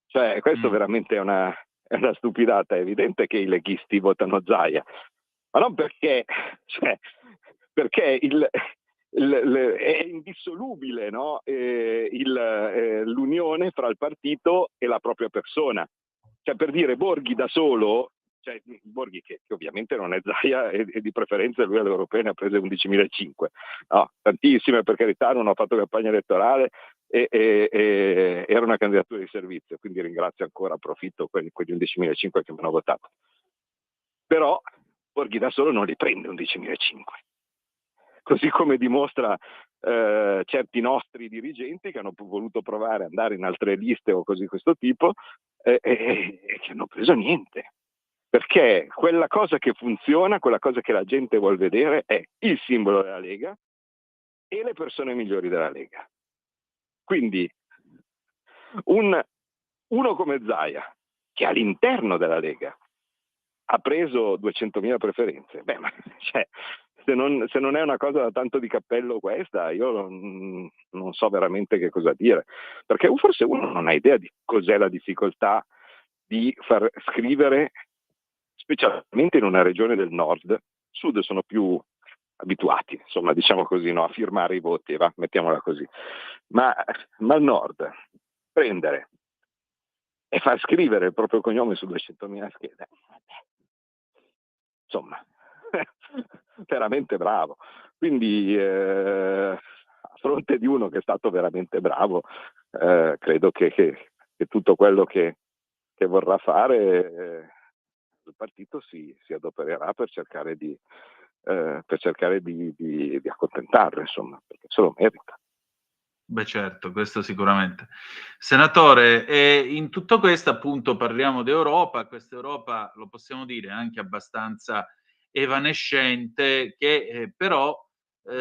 Cioè questo veramente è una stupidata. È evidente che i leghisti votano Zaia, ma non perché è indissolubile, no? L'unione fra il partito e la propria persona. Cioè, per dire, Borghi da solo, cioè Borghi che ovviamente non è Zaia, e di preferenza lui alle europee ne ha prese 11.500, no, tantissime, per carità, non ho fatto campagna elettorale e era una candidatura di servizio, quindi ringrazio ancora, approfitto quegli 11.500 che mi hanno votato. Però Borghi da solo non li prende 11.500, così come dimostra certi nostri dirigenti che hanno voluto provare ad andare in altre liste o così questo tipo e che hanno preso niente, perché quella cosa che funziona, quella cosa che la gente vuol vedere è il simbolo della Lega e le persone migliori della Lega. Quindi uno come Zaia, che all'interno della Lega ha preso 200.000 preferenze, beh, ma cioè, se non è una cosa da tanto di cappello questa, io non so veramente che cosa dire, perché forse uno non ha idea di cos'è la difficoltà di far scrivere, specialmente in una regione del nord. Sud sono più abituati, insomma, diciamo così, no, a firmare i voti, mettiamola così, ma al nord prendere e far scrivere il proprio cognome su 200.000 schede, insomma, veramente bravo. Quindi a fronte di uno che è stato veramente bravo, credo che tutto quello che vorrà fare il partito si adopererà per cercare di accontentarlo, insomma, perché se lo merita. Beh, certo, questo sicuramente. Senatore, in tutto questo appunto parliamo di Europa, questa Europa, lo possiamo dire, anche abbastanza evanescente, che però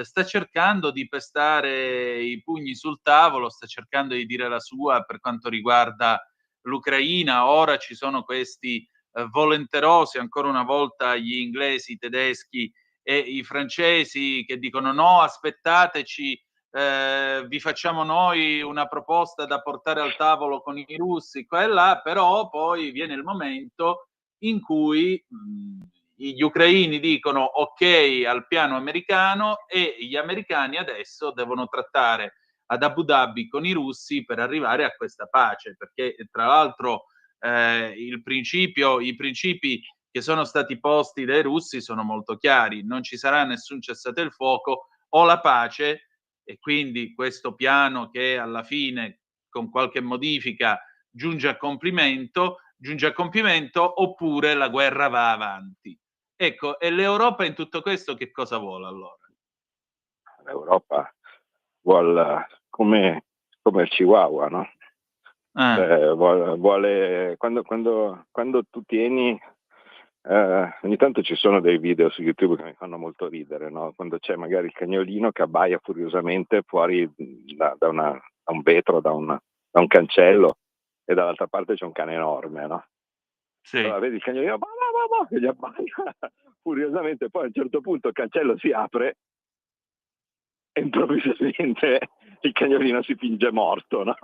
sta cercando di pestare i pugni sul tavolo, sta cercando di dire la sua per quanto riguarda l'Ucraina. Ora ci sono questi volenterosi, ancora una volta gli inglesi, i tedeschi e i francesi, che dicono no, aspettateci, vi facciamo noi una proposta da portare al tavolo con i russi, qua e là, però poi viene il momento in cui gli ucraini dicono ok al piano americano e gli americani adesso devono trattare ad Abu Dhabi con i russi per arrivare a questa pace, perché tra l'altro i principi che sono stati posti dai russi sono molto chiari: non ci sarà nessun cessate il fuoco o la pace. E quindi questo piano, che alla fine con qualche modifica giunge a compimento, oppure la guerra va avanti. Ecco, e l'Europa in tutto questo che cosa vuole allora? L'Europa vuole come il Chihuahua, no? Vuole quando tu tieni ogni tanto ci sono dei video su YouTube che mi fanno molto ridere, no? Quando c'è magari il cagnolino che abbaia furiosamente fuori da un vetro, da un cancello, e dall'altra parte c'è un cane enorme, no? Sì. Allora vedi il cagnolino che gli abbaia furiosamente, poi a un certo punto il cancello si apre e improvvisamente il cagnolino si finge morto, no?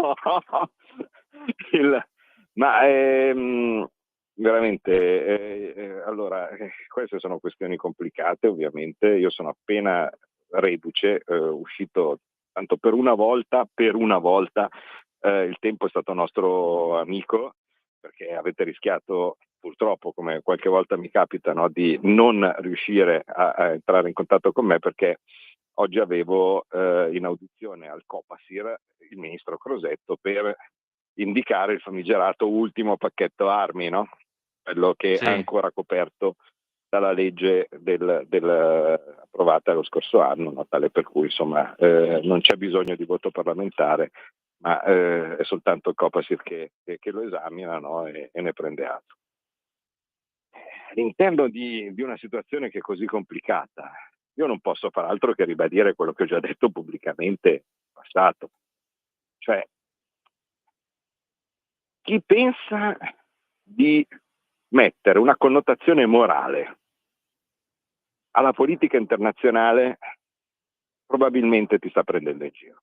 Veramente, allora, queste sono questioni complicate, ovviamente. Io sono appena reduce, uscito, tanto per una volta, il tempo è stato nostro amico, perché avete rischiato, purtroppo, come qualche volta mi capita, no, di non riuscire a entrare in contatto con me, perché oggi avevo in audizione al Copasir il ministro Crosetto per indicare il famigerato ultimo pacchetto armi, no? Quello che Sì. è ancora coperto dalla legge approvata lo scorso anno, no? Tale per cui insomma non c'è bisogno di voto parlamentare, ma è soltanto il Copasir che lo esamina, no? e ne prende atto. All'interno di una situazione che è così complicata, io non posso far altro che ribadire quello che ho già detto pubblicamente in passato. Cioè, chi pensa di mettere una connotazione morale alla politica internazionale probabilmente ti sta prendendo in giro.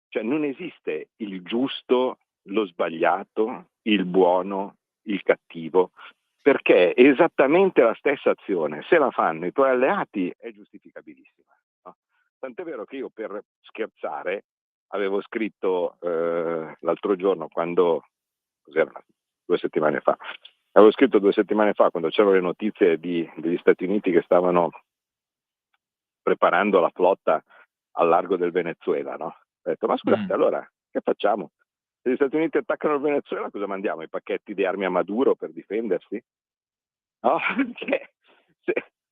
Cioè, non esiste il giusto, lo sbagliato, il buono, il cattivo, perché è esattamente la stessa azione. Se la fanno i tuoi alleati è giustificabilissima, no? Tant'è vero che io, per scherzare, avevo scritto l'altro giorno, cos'era, 2 settimane fa, avevo scritto 2 settimane fa, quando c'erano le notizie degli Stati Uniti che stavano preparando la flotta al largo del Venezuela, no? Ho detto, ma scusate, allora che facciamo? Se gli Stati Uniti attaccano il Venezuela, cosa mandiamo? I pacchetti di armi a Maduro per difendersi? No?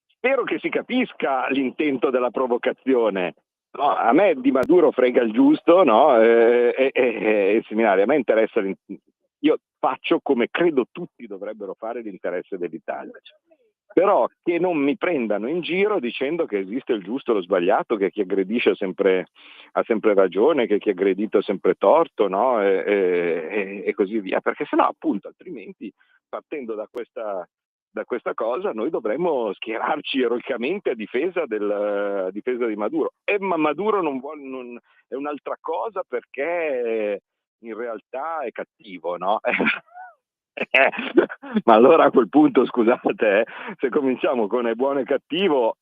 Spero che si capisca l'intento della provocazione. No, a me di Maduro frega il giusto, no? Seminari, a me interessa, io faccio come credo tutti dovrebbero fare, l'interesse dell'Italia. Però che non mi prendano in giro dicendo che esiste il giusto e lo sbagliato, che chi aggredisce ha sempre ragione, che chi è aggredito ha sempre torto, no? E così via, perché sennò, appunto, altrimenti, partendo da questa cosa, noi dovremmo schierarci eroicamente a difesa di Maduro. Ma Maduro è un'altra cosa, perché in realtà è cattivo, no? Ma allora a quel punto, scusate, se cominciamo con è buono e cattivo,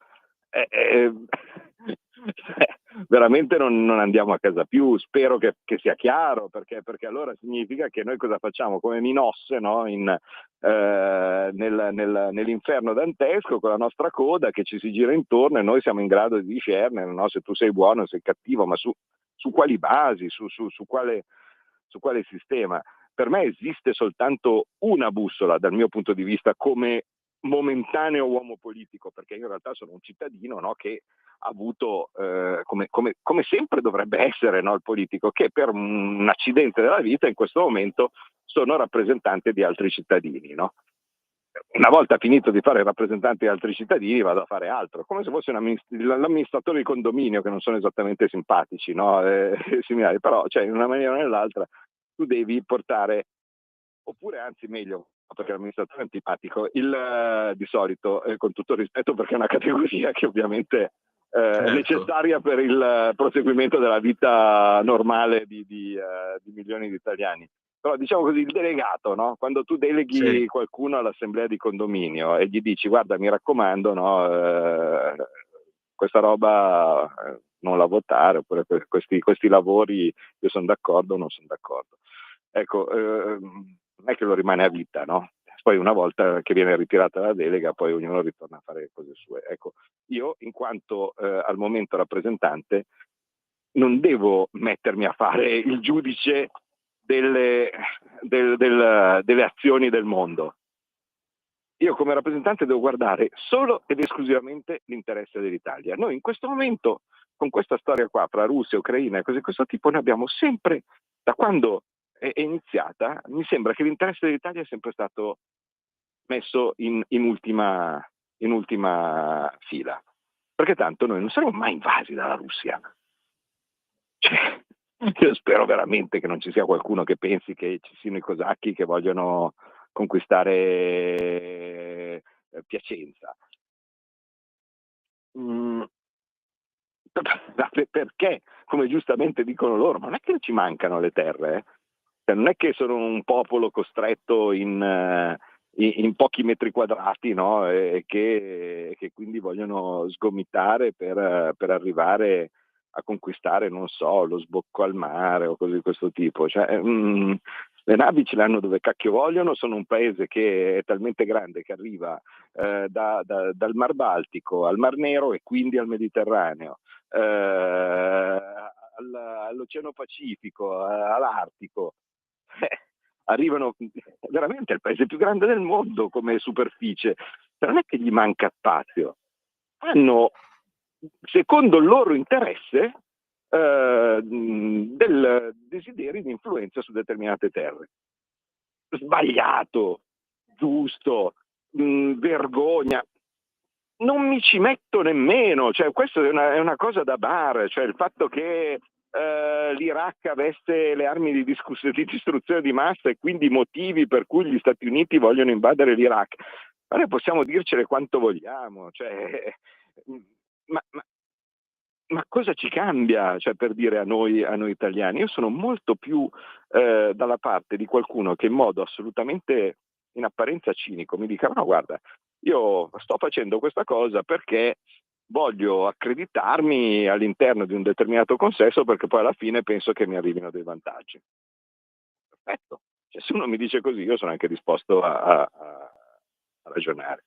veramente non andiamo a casa più. Spero che sia chiaro, perché allora significa che noi cosa facciamo? Come Minosse, no? Nell'inferno dantesco, con la nostra coda che ci si gira intorno, e noi siamo in grado di discernere, no? Se tu sei buono o sei cattivo, ma su quali basi, su quale sistema? Per me esiste soltanto una bussola, dal mio punto di vista, come momentaneo uomo politico, perché io in realtà sono un cittadino, no, che ha avuto, come sempre dovrebbe essere, no, il politico, che per un accidente della vita in questo momento sono rappresentante di altri cittadini, no? Una volta finito di fare il rappresentante di altri cittadini vado a fare altro, come se fosse l'amministratore di condominio, che non sono esattamente simpatici, no? Similari, però cioè, in una maniera o nell'altra tu devi portare, oppure anzi meglio, perché l'amministratore è antipatico, di solito, con tutto rispetto, perché è una categoria che ovviamente è necessaria per il proseguimento della vita normale di milioni di italiani. Però diciamo così, il delegato, no? Quando tu deleghi qualcuno all'assemblea di condominio e gli dici, guarda, mi raccomando, no, questa roba non la votare, oppure questi lavori io sono d'accordo o non sono d'accordo. Ecco, non è che lo rimane a vita, no? Poi una volta che viene ritirata la delega, poi ognuno ritorna a fare cose sue. Ecco, io in quanto al momento rappresentante non devo mettermi a fare il giudice delle azioni del mondo. Io come rappresentante devo guardare solo ed esclusivamente l'interesse dell'Italia. Noi in questo momento, con questa storia qua fra Russia, Ucraina e cose di questo tipo, noi abbiamo sempre, da quando è iniziata, mi sembra che l'interesse dell'Italia è sempre stato messo in ultima fila. Perché tanto noi non saremo mai invasi dalla Russia. Cioè, io spero veramente che non ci sia qualcuno che pensi che ci siano i cosacchi che vogliono conquistare Piacenza. Perché, come giustamente dicono loro, ma non è che ci mancano le terre, Cioè, non è che sono un popolo costretto in pochi metri quadrati, no? E che quindi vogliono sgomitare per arrivare a conquistare, non so, lo sbocco al mare o cose di questo tipo. Cioè, le navi ce le hanno dove cacchio vogliono, sono un paese che è talmente grande che arriva dal Mar Baltico al Mar Nero e quindi al Mediterraneo, all'Oceano Pacifico, all'Artico. Arrivano veramente al paese più grande del mondo come superficie. Non è che gli manca spazio. Hanno, secondo il loro interesse, del desiderio di influenza su determinate terre. Sbagliato, giusto, vergogna. Non mi ci metto nemmeno, cioè questo è una cosa da bar, cioè il fatto che l'Iraq avesse le armi di distruzione di massa e quindi i motivi per cui gli Stati Uniti vogliono invadere l'Iraq. Ma noi possiamo dircene quanto vogliamo, cioè, ma cosa ci cambia, cioè, per dire a noi italiani? Io sono molto più dalla parte di qualcuno che in modo assolutamente in apparenza cinico mi dica: no, guarda, io sto facendo questa cosa perché voglio accreditarmi all'interno di un determinato consesso, perché poi alla fine penso che mi arrivino dei vantaggi. Perfetto, cioè, se uno mi dice così io sono anche disposto a ragionare.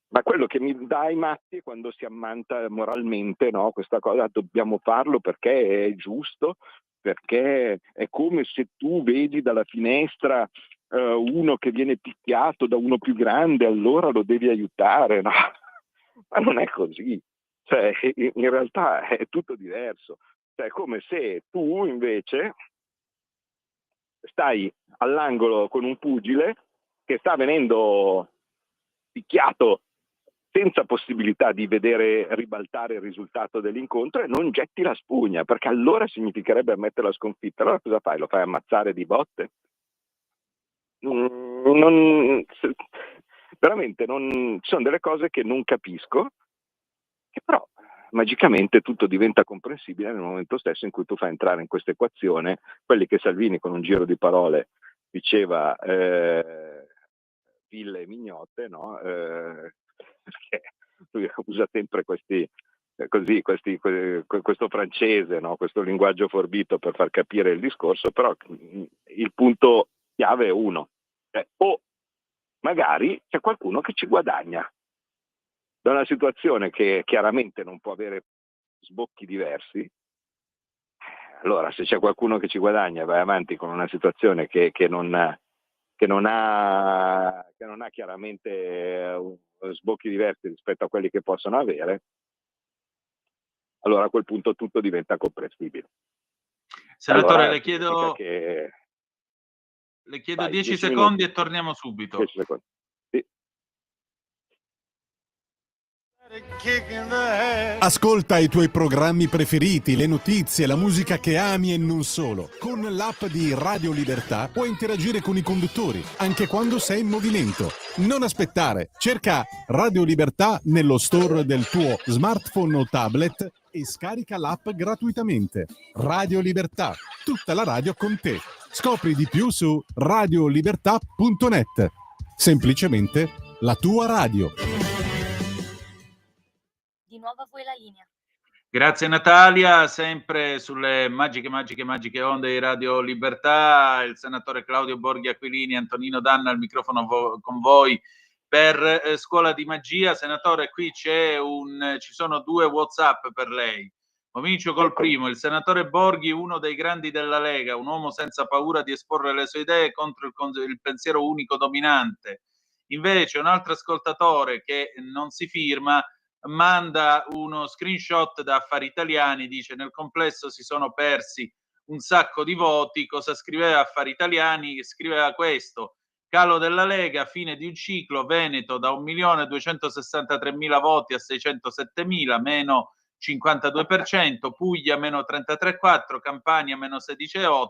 Ma quello che mi dà i matti è quando si ammanta moralmente, no? Questa cosa dobbiamo farlo perché è giusto, perché è come se tu vedi dalla finestra uno che viene picchiato da uno più grande, allora lo devi aiutare, no? Ma non è così, cioè, in realtà è tutto diverso. Cioè, è come se tu invece stai all'angolo con un pugile che sta venendo picchiato senza possibilità di vedere ribaltare il risultato dell'incontro e non getti la spugna, perché allora significherebbe ammettere la sconfitta. Allora cosa fai? Lo fai ammazzare di botte? Veramente ci sono delle cose che non capisco, che però magicamente tutto diventa comprensibile nel momento stesso in cui tu fai entrare in questa equazione quelli che Salvini con un giro di parole diceva ville e mignotte, no? Perché lui usa sempre questo francese, no? Questo linguaggio forbito per far capire il discorso, però il punto chiave è uno. O magari c'è qualcuno che ci guadagna da una situazione che chiaramente non può avere sbocchi diversi. Allora, se c'è qualcuno che ci guadagna, vai avanti con una situazione che non ha chiaramente sbocchi diversi rispetto a quelli che possono avere, allora a quel punto tutto diventa comprensibile. Senatore, allora, le chiedo Vai, 10 10 secondi minuti. e torniamo subito. 10 secondi. Sì. Ascolta i tuoi programmi preferiti, le notizie, la musica che ami e non solo. Con l'app di Radio Libertà puoi interagire con i conduttori, anche quando sei in movimento. Non aspettare, cerca Radio Libertà nello store del tuo smartphone o tablet e scarica l'app gratuitamente. Radio Libertà, tutta la radio con te. Scopri di più su radiolibertà.net. Semplicemente la tua radio. Di nuovo a voi la linea. Grazie Natalia, sempre sulle magiche onde di Radio Libertà, il senatore Claudio Borghi Aquilini, Antonino Danna al microfono con voi per Scuola di Magia. Senatore, qui ci sono 2 WhatsApp per lei. Comincio col Ecco. primo. Il senatore Borghi, uno dei grandi della Lega, un uomo senza paura di esporre le sue idee contro il pensiero unico dominante. Invece un altro ascoltatore che non si firma manda uno screenshot da Affari Italiani, dice: nel complesso si sono persi un sacco di voti. Cosa scriveva Affari Italiani? Scriveva questo: calo della Lega, fine di un ciclo, Veneto da 1.263.000 voti a 607.000, meno 52%, Puglia meno 33,4%, Campania meno 16,8%,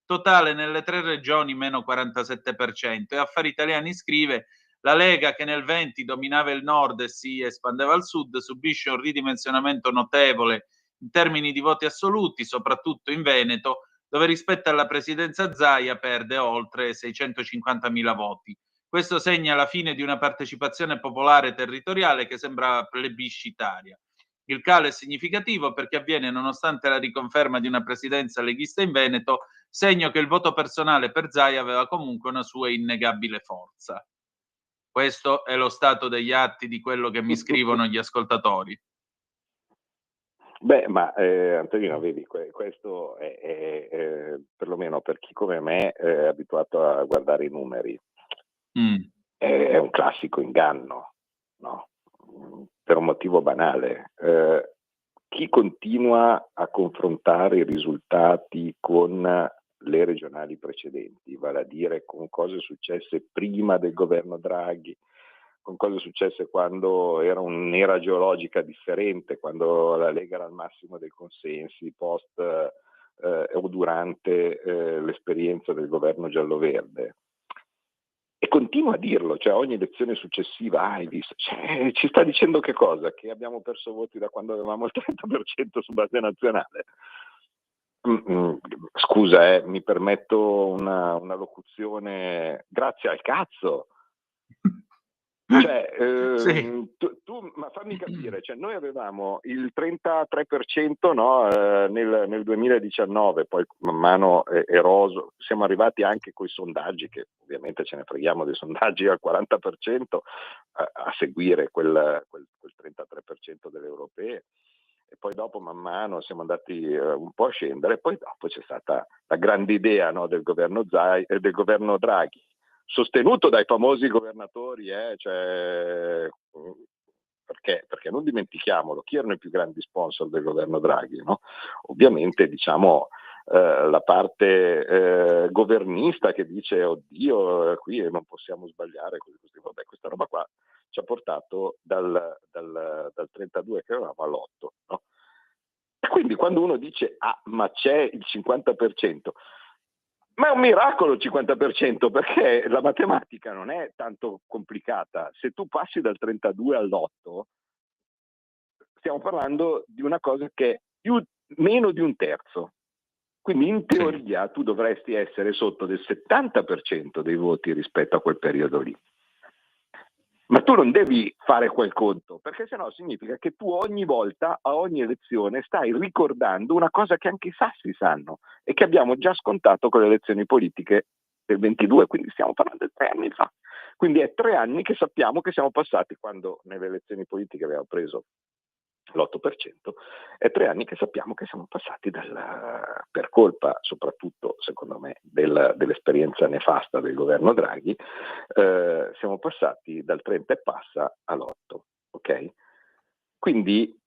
totale nelle 3 regioni meno 47%. E Affari Italiani scrive: la Lega, che nel 20 dominava il nord e si espandeva al sud, subisce un ridimensionamento notevole in termini di voti assoluti, soprattutto in Veneto, dove rispetto alla presidenza Zaia perde oltre 650.000 voti. Questo segna la fine di una partecipazione popolare territoriale che sembrava plebiscitaria. Il calo è significativo perché avviene nonostante la riconferma di una presidenza leghista in Veneto, segno che il voto personale per Zaia aveva comunque una sua innegabile forza. Questo è lo stato degli atti di quello che mi scrivono gli ascoltatori. Beh, ma Antonino, vedi, questo è perlomeno per chi come me è abituato a guardare i numeri, è un classico inganno, no? Per un motivo banale. Chi continua a confrontare i risultati con le regionali precedenti, vale a dire con cose successe prima del governo Draghi, con cose successe quando era un'era geologica differente, quando la Lega era al massimo dei consensi, post o durante l'esperienza del governo giallo-verde. E continua a dirlo, cioè ogni elezione successiva, hai visto, cioè, ci sta dicendo che cosa? Che abbiamo perso voti da quando avevamo il 30% su base nazionale. Scusa, mi permetto una locuzione, grazie al cazzo. Cioè, Sì. tu, ma fammi capire, cioè noi avevamo il 33%, no, nel 2019, poi man mano eroso, siamo arrivati anche coi sondaggi, che ovviamente ce ne freghiamo dei sondaggi, al 40% a seguire quel 33% delle europee, e poi dopo man mano siamo andati un po' a scendere, e poi dopo c'è stata la grande idea, no, del governo Draghi, sostenuto dai famosi governatori, cioè, perché non dimentichiamolo, chi erano i più grandi sponsor del governo Draghi, no? Ovviamente, diciamo, la parte governista che dice oddio, qui non possiamo sbagliare, così. Vabbè, questa roba qua ci ha portato dal 32 che avevamo all'8, no? E quindi quando uno dice ma c'è il 50%, ma è un miracolo il 50%, perché la matematica non è tanto complicata. Se tu passi dal 32 all'8, stiamo parlando di una cosa che è meno di un terzo. Quindi in teoria tu dovresti essere sotto del 70% dei voti rispetto a quel periodo lì. Ma tu non devi fare quel conto, perché sennò significa che tu ogni volta, a ogni elezione, stai ricordando una cosa che anche i sassi sanno e che abbiamo già scontato con le elezioni politiche del 22, quindi stiamo parlando di 3 anni fa. Quindi è 3 anni che sappiamo che siamo passati, quando nelle elezioni politiche abbiamo preso l'8%, è 3 anni che sappiamo che siamo passati per colpa, soprattutto secondo me, dell'esperienza nefasta del governo Draghi, siamo passati dal 30 e passa all'8, ok? Quindi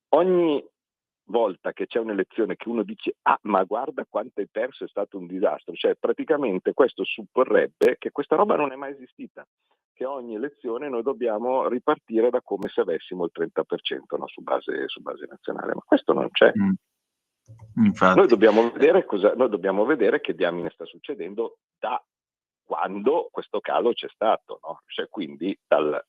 ogni volta che c'è un'elezione che uno dice ma guarda quanto hai perso, è stato un disastro, cioè praticamente questo supporrebbe che questa roba non è mai esistita, che ogni elezione noi dobbiamo ripartire da come se avessimo il 30%, no, su base nazionale, ma questo non c'è. Noi dobbiamo vedere che diamine sta succedendo da quando questo calo c'è stato, no? Cioè quindi dal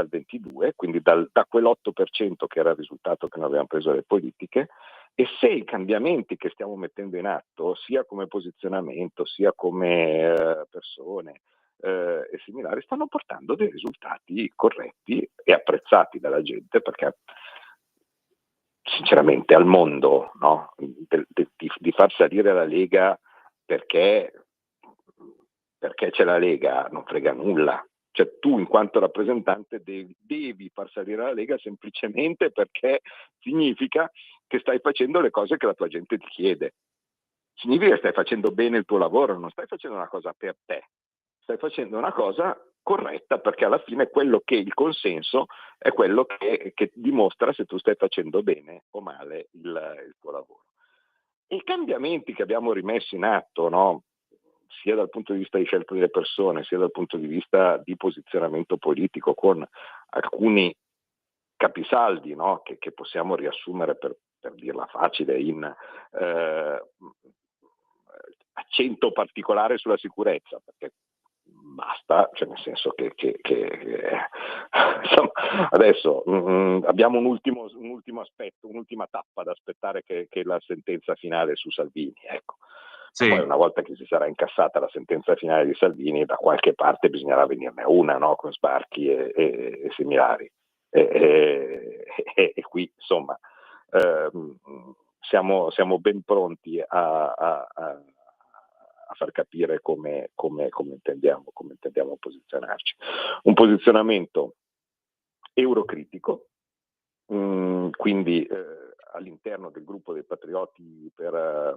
22, quindi da quell'8% che era il risultato che noi abbiamo preso alle politiche, e se i cambiamenti che stiamo mettendo in atto, sia come posizionamento, sia come persone e similari, stanno portando dei risultati corretti e apprezzati dalla gente, perché sinceramente al mondo, no, di far salire la Lega perché c'è la Lega non frega nulla. Cioè tu in quanto rappresentante devi far salire la Lega semplicemente perché significa che stai facendo le cose che la tua gente ti chiede. Significa che stai facendo bene il tuo lavoro, non stai facendo una cosa per te, stai facendo una cosa corretta, perché alla fine il consenso è quello che dimostra se tu stai facendo bene o male il tuo lavoro. I cambiamenti che abbiamo rimesso in atto, no? Sia dal punto di vista di scelta delle persone, sia dal punto di vista di posizionamento politico, con alcuni capisaldi, no? che possiamo riassumere per dirla facile in accento particolare sulla sicurezza, perché basta, cioè nel senso che insomma, adesso abbiamo un ultimo aspetto, un'ultima tappa da aspettare che la sentenza finale su Salvini, ecco. Sì. Poi una volta che si sarà incassata la sentenza finale di Salvini, da qualche parte bisognerà venirne una, no? Con sbarchi e similari. E qui insomma siamo ben pronti a far capire come intendiamo posizionarci. Un posizionamento eurocritico, quindi all'interno del gruppo dei patrioti per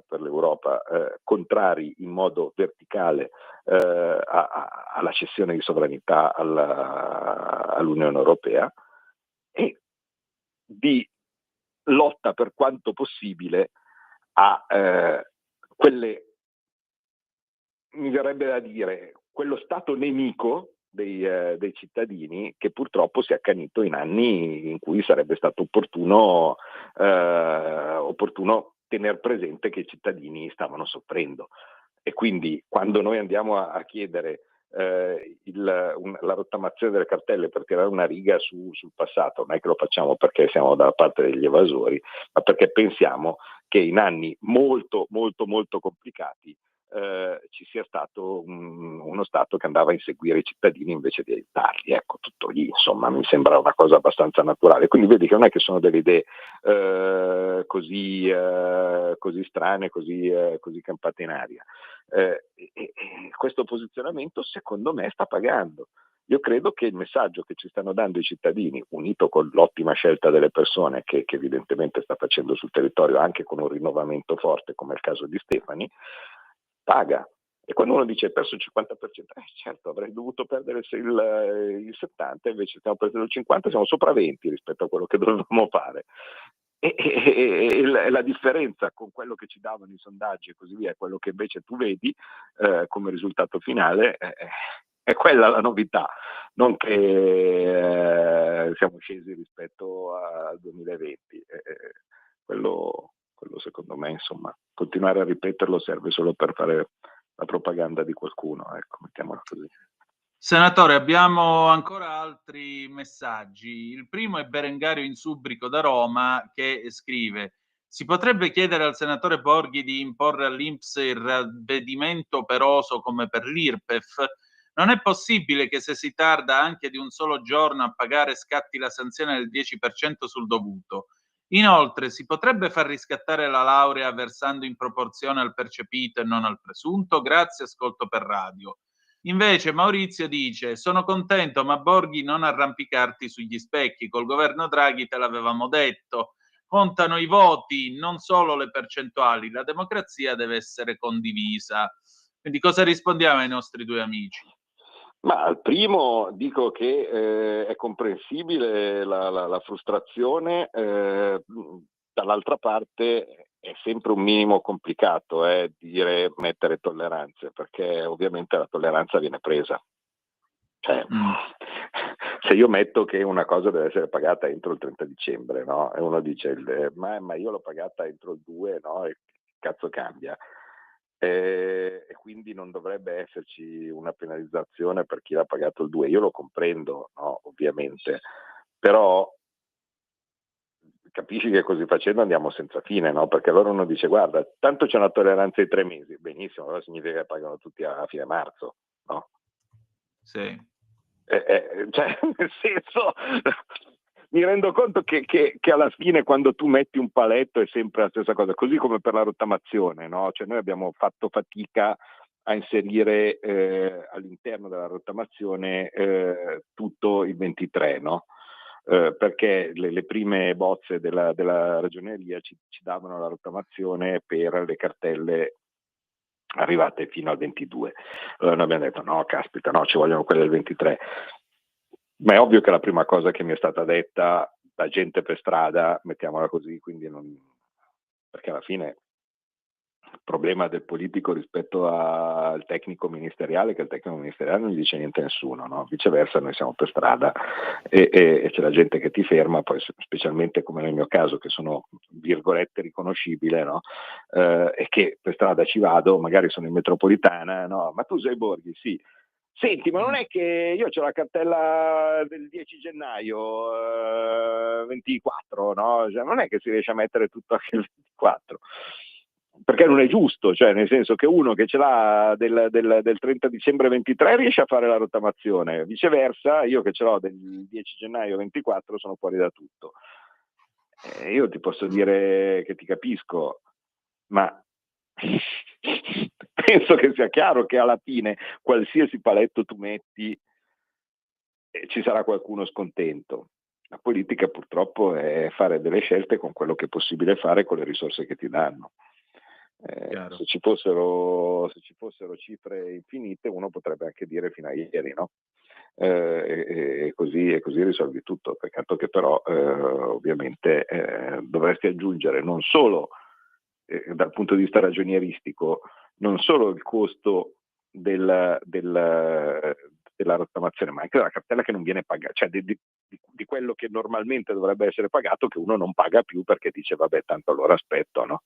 l'Europa, contrari in modo verticale alla cessione di sovranità all'Unione Europea, e di lotta per quanto possibile a quelle, mi verrebbe da dire, quello stato nemico dei cittadini che purtroppo si è accanito in anni in cui sarebbe stato opportuno tener presente che i cittadini stavano soffrendo. E quindi quando noi andiamo a chiedere la rottamazione delle cartelle per tirare una riga sul passato, non è che lo facciamo perché siamo dalla parte degli evasori, ma perché pensiamo che in anni molto molto molto complicati ci sia stato uno Stato che andava a inseguire i cittadini invece di aiutarli. Ecco, tutto lì, insomma, mi sembra una cosa abbastanza naturale. Quindi vedi che non è che sono delle idee così strane, così campate in aria. E questo posizionamento secondo me sta pagando. Io credo che il messaggio che ci stanno dando i cittadini, unito con l'ottima scelta delle persone che evidentemente sta facendo sul territorio, anche con un rinnovamento forte come è il caso di Stefani, paga. E quando uno dice hai perso il 50%, certo, avrei dovuto perdere il 70%, invece stiamo perdendo il 50%, siamo sopra 20 rispetto a quello che dovevamo fare. E la differenza con quello che ci davano i sondaggi e così via, quello che invece tu vedi come risultato finale, è quella la novità, non che siamo scesi rispetto al 2020. Quello secondo me, insomma, continuare a ripeterlo serve solo per fare la propaganda di qualcuno, ecco, mettiamola così. Senatore, abbiamo ancora altri messaggi. Il primo è Berengario Insubrico da Roma, che scrive: si potrebbe chiedere al senatore Borghi di imporre all'INPS il ravvedimento operoso come per l'IRPEF? Non è possibile che se si tarda anche di un solo giorno a pagare scatti la sanzione del 10% sul dovuto. Inoltre, si potrebbe far riscattare la laurea versando in proporzione al percepito e non al presunto? Grazie, ascolto per radio. Invece Maurizio dice: sono contento, ma Borghi, non arrampicarti sugli specchi, col governo Draghi te l'avevamo detto, contano i voti, non solo le percentuali, la democrazia deve essere condivisa. Quindi cosa rispondiamo ai nostri due amici? Ma al primo dico che è comprensibile la frustrazione, dall'altra parte è sempre un minimo complicato mettere tolleranze, perché ovviamente la tolleranza viene presa. Cioè, se io metto che una cosa deve essere pagata entro il 30 dicembre, no? E uno dice ma io l'ho pagata entro il 2, no? E cazzo cambia? E quindi non dovrebbe esserci una penalizzazione per chi l'ha pagato il 2. Io lo comprendo, no? Ovviamente, però capisci che così facendo andiamo senza fine, no? Perché allora uno dice guarda, tanto c'è una tolleranza di 3 mesi, benissimo, allora significa che pagano tutti a fine marzo, no? Sì. Cioè, nel senso, mi rendo conto che alla fine quando tu metti un paletto è sempre la stessa cosa, così come per la rottamazione, no? Cioè noi abbiamo fatto fatica a inserire all'interno della rottamazione tutto il 23, no? Perché le prime bozze della ragioneria ci davano la rottamazione per le cartelle arrivate fino al 22. Allora noi abbiamo detto no, caspita, no, ci vogliono quelle del 23. Ma è ovvio che la prima cosa che mi è stata detta da gente per strada, mettiamola così, quindi perché alla fine il problema del politico rispetto al tecnico ministeriale è che il tecnico ministeriale non gli dice niente a nessuno, no? Viceversa noi siamo per strada e c'è la gente che ti ferma, poi specialmente come nel mio caso che sono virgolette riconoscibile, no? E che per strada ci vado, magari sono in metropolitana, no? Ma tu sei Borghi? Sì. Senti, ma non è che io c'ho la cartella del 10 gennaio 24, no? Cioè, non è che si riesce a mettere tutto anche il 24. Perché non è giusto, cioè nel senso che uno che ce l'ha del 30 dicembre 23 riesce a fare la rottamazione, viceversa io che ce l'ho del 10 gennaio 24 sono fuori da tutto. Io ti posso dire che ti capisco, ma penso che sia chiaro che alla fine qualsiasi paletto tu metti ci sarà qualcuno scontento. La politica purtroppo è fare delle scelte con quello che è possibile fare con le risorse che ti danno. Se ci fossero cifre infinite uno potrebbe anche dire fino a ieri, no? E così risolvi tutto. Peccato che però ovviamente dovresti aggiungere non solo dal punto di vista ragionieristico, non solo il costo della rottamazione, ma anche della cartella che non viene pagata, cioè di quello che normalmente dovrebbe essere pagato che uno non paga più perché dice vabbè tanto allora aspetto, no?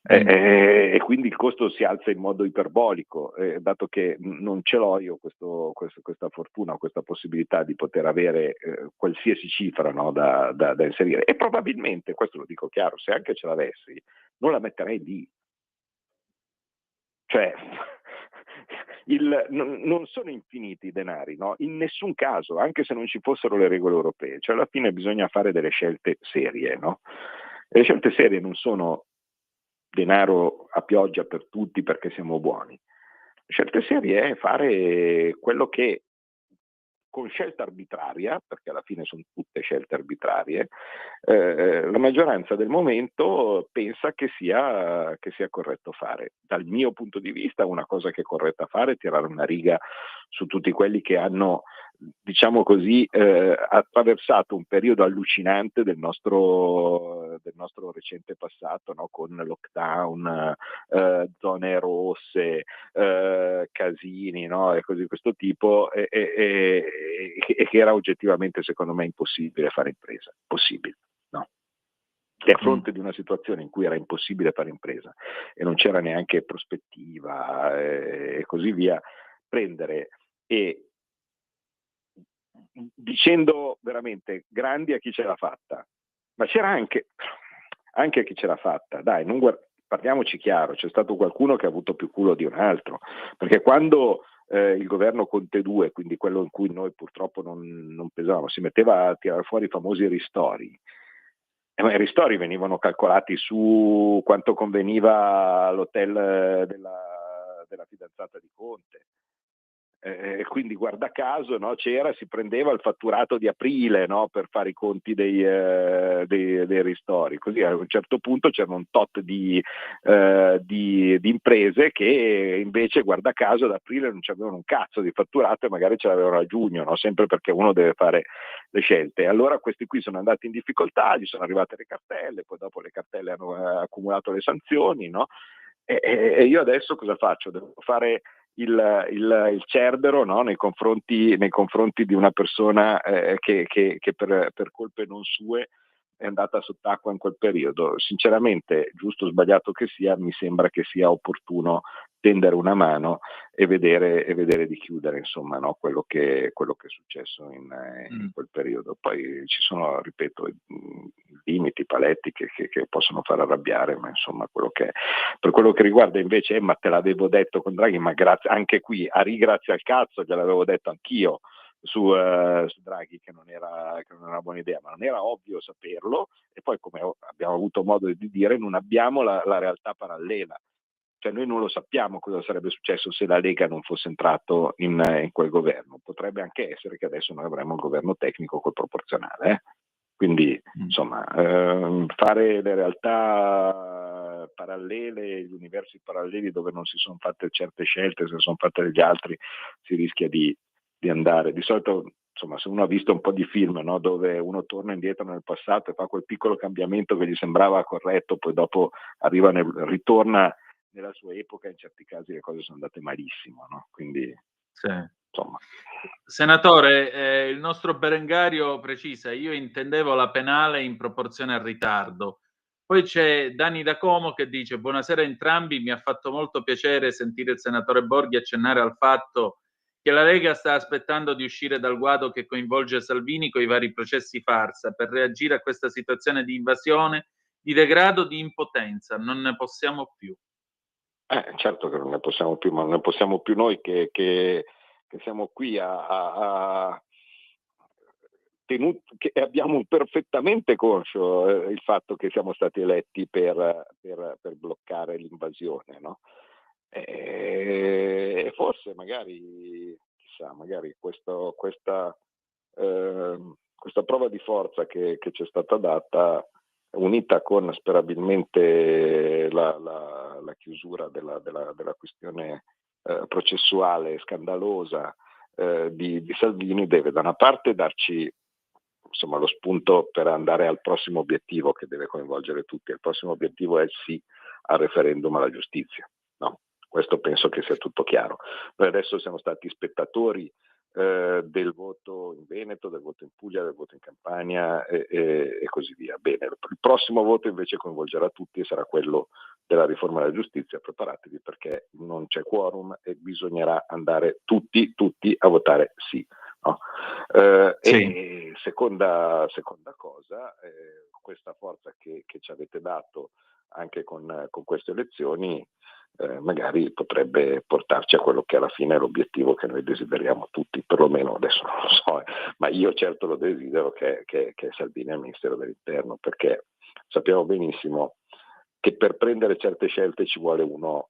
E quindi il costo si alza in modo iperbolico, dato che non ce l'ho io questa fortuna, questa possibilità di poter avere qualsiasi cifra, no, da inserire. E probabilmente, questo lo dico chiaro, se anche ce l'avessi, non la metterei lì. Cioè, non sono infiniti i denari, no? In nessun caso, anche se non ci fossero le regole europee. Cioè alla fine bisogna fare delle scelte serie, no? E le scelte serie non sono denaro a pioggia per tutti perché siamo buoni. Scelte serie è fare quello che con scelta arbitraria, perché alla fine sono tutte scelte arbitrarie, la maggioranza del momento pensa che sia corretto fare. Dal mio punto di vista una cosa che è corretta fare è tirare una riga su tutti quelli che hanno, diciamo così, attraversato un periodo allucinante del nostro recente passato, no? Con lockdown, zone rosse, casini, no? E così di questo tipo, e che era oggettivamente secondo me impossibile fare impresa, possibile, no? E a fronte di una situazione in cui era impossibile fare impresa e non c'era neanche prospettiva e così via, prendere e dicendo veramente grandi a chi ce l'ha fatta, ma c'era anche a chi ce l'ha fatta, dai, parliamoci chiaro, c'è stato qualcuno che ha avuto più culo di un altro, perché quando il governo Conte 2, quindi quello in cui noi purtroppo non pesavamo, si metteva a tirare fuori i famosi ristori, ma i ristori venivano calcolati su quanto conveniva l'hotel della fidanzata di Conte. Quindi guarda caso, no, si prendeva il fatturato di aprile, no, per fare i conti dei ristori, così a un certo punto c'era un tot di imprese che invece guarda caso ad aprile non c'avevano un cazzo di fatturato e magari ce l'avevano a giugno, no? Sempre perché uno deve fare le scelte. Allora questi qui sono andati in difficoltà, gli sono arrivate le cartelle, poi dopo le cartelle hanno accumulato le sanzioni, no? E io adesso cosa faccio? Devo fare il cerbero, no? nei confronti di una persona che per colpe non sue è andata sott'acqua in quel periodo. Sinceramente, giusto o sbagliato che sia, mi sembra che sia opportuno tendere una mano e vedere di chiudere, insomma, no? quello che è successo in quel periodo. Poi ci sono, ripeto, limiti, paletti che possono far arrabbiare, ma insomma quello che è. Per quello che riguarda invece, ma te l'avevo detto con Draghi, ma grazie anche qui, grazie al cazzo, gliel'avevo detto anch'io su Draghi che non era una buona idea, ma non era ovvio saperlo, e poi come abbiamo avuto modo di dire non abbiamo la realtà parallela. cioè noi non lo sappiamo cosa sarebbe successo se la Lega non fosse entrato in quel governo. Potrebbe anche essere che adesso noi avremo il governo tecnico col proporzionale. Quindi, insomma, fare le realtà parallele, gli universi paralleli dove non si sono fatte certe scelte, se ne sono fatte degli altri, si rischia di andare. Di solito, insomma, se uno ha visto un po' di film, no, dove uno torna indietro nel passato e fa quel piccolo cambiamento che gli sembrava corretto, poi dopo ritorna nella sua epoca, in certi casi le cose sono andate malissimo, no? Quindi, Sì. insomma. Senatore, il nostro Berengario precisa, io intendevo la penale in proporzione al ritardo. Poi c'è Dani da Como che dice: buonasera a entrambi, mi ha fatto molto piacere sentire il senatore Borghi accennare al fatto che la Lega sta aspettando di uscire dal guado che coinvolge Salvini con i vari processi farsa per reagire a questa situazione di invasione, di degrado, di impotenza. Non ne possiamo più. Certo che non ne possiamo più, ma non ne possiamo più noi che siamo qui che abbiamo perfettamente conscio il fatto che siamo stati eletti per bloccare l'invasione, no? E forse magari, chissà, magari questa prova di forza che ci è stata data, unita con sperabilmente la chiusura della questione processuale scandalosa di Salvini, deve da una parte darci, insomma, lo spunto per andare al prossimo obiettivo che deve coinvolgere tutti. Il prossimo obiettivo è il sì al referendum alla giustizia, no? Questo penso che sia tutto chiaro. Noi adesso siamo stati spettatori del voto in Veneto, del voto in Puglia, del voto in Campania e così via. Bene, il prossimo voto invece coinvolgerà tutti e sarà quello della riforma della giustizia. Preparatevi perché non c'è quorum e bisognerà andare tutti a votare sì. No? Sì. E seconda cosa, questa forza che ci avete dato anche con queste elezioni magari potrebbe portarci a quello che alla fine è l'obiettivo che noi desideriamo tutti, perlomeno adesso non lo so, ma io certo lo desidero che Salvini al Ministero dell'Interno, perché sappiamo benissimo che per prendere certe scelte ci vuole uno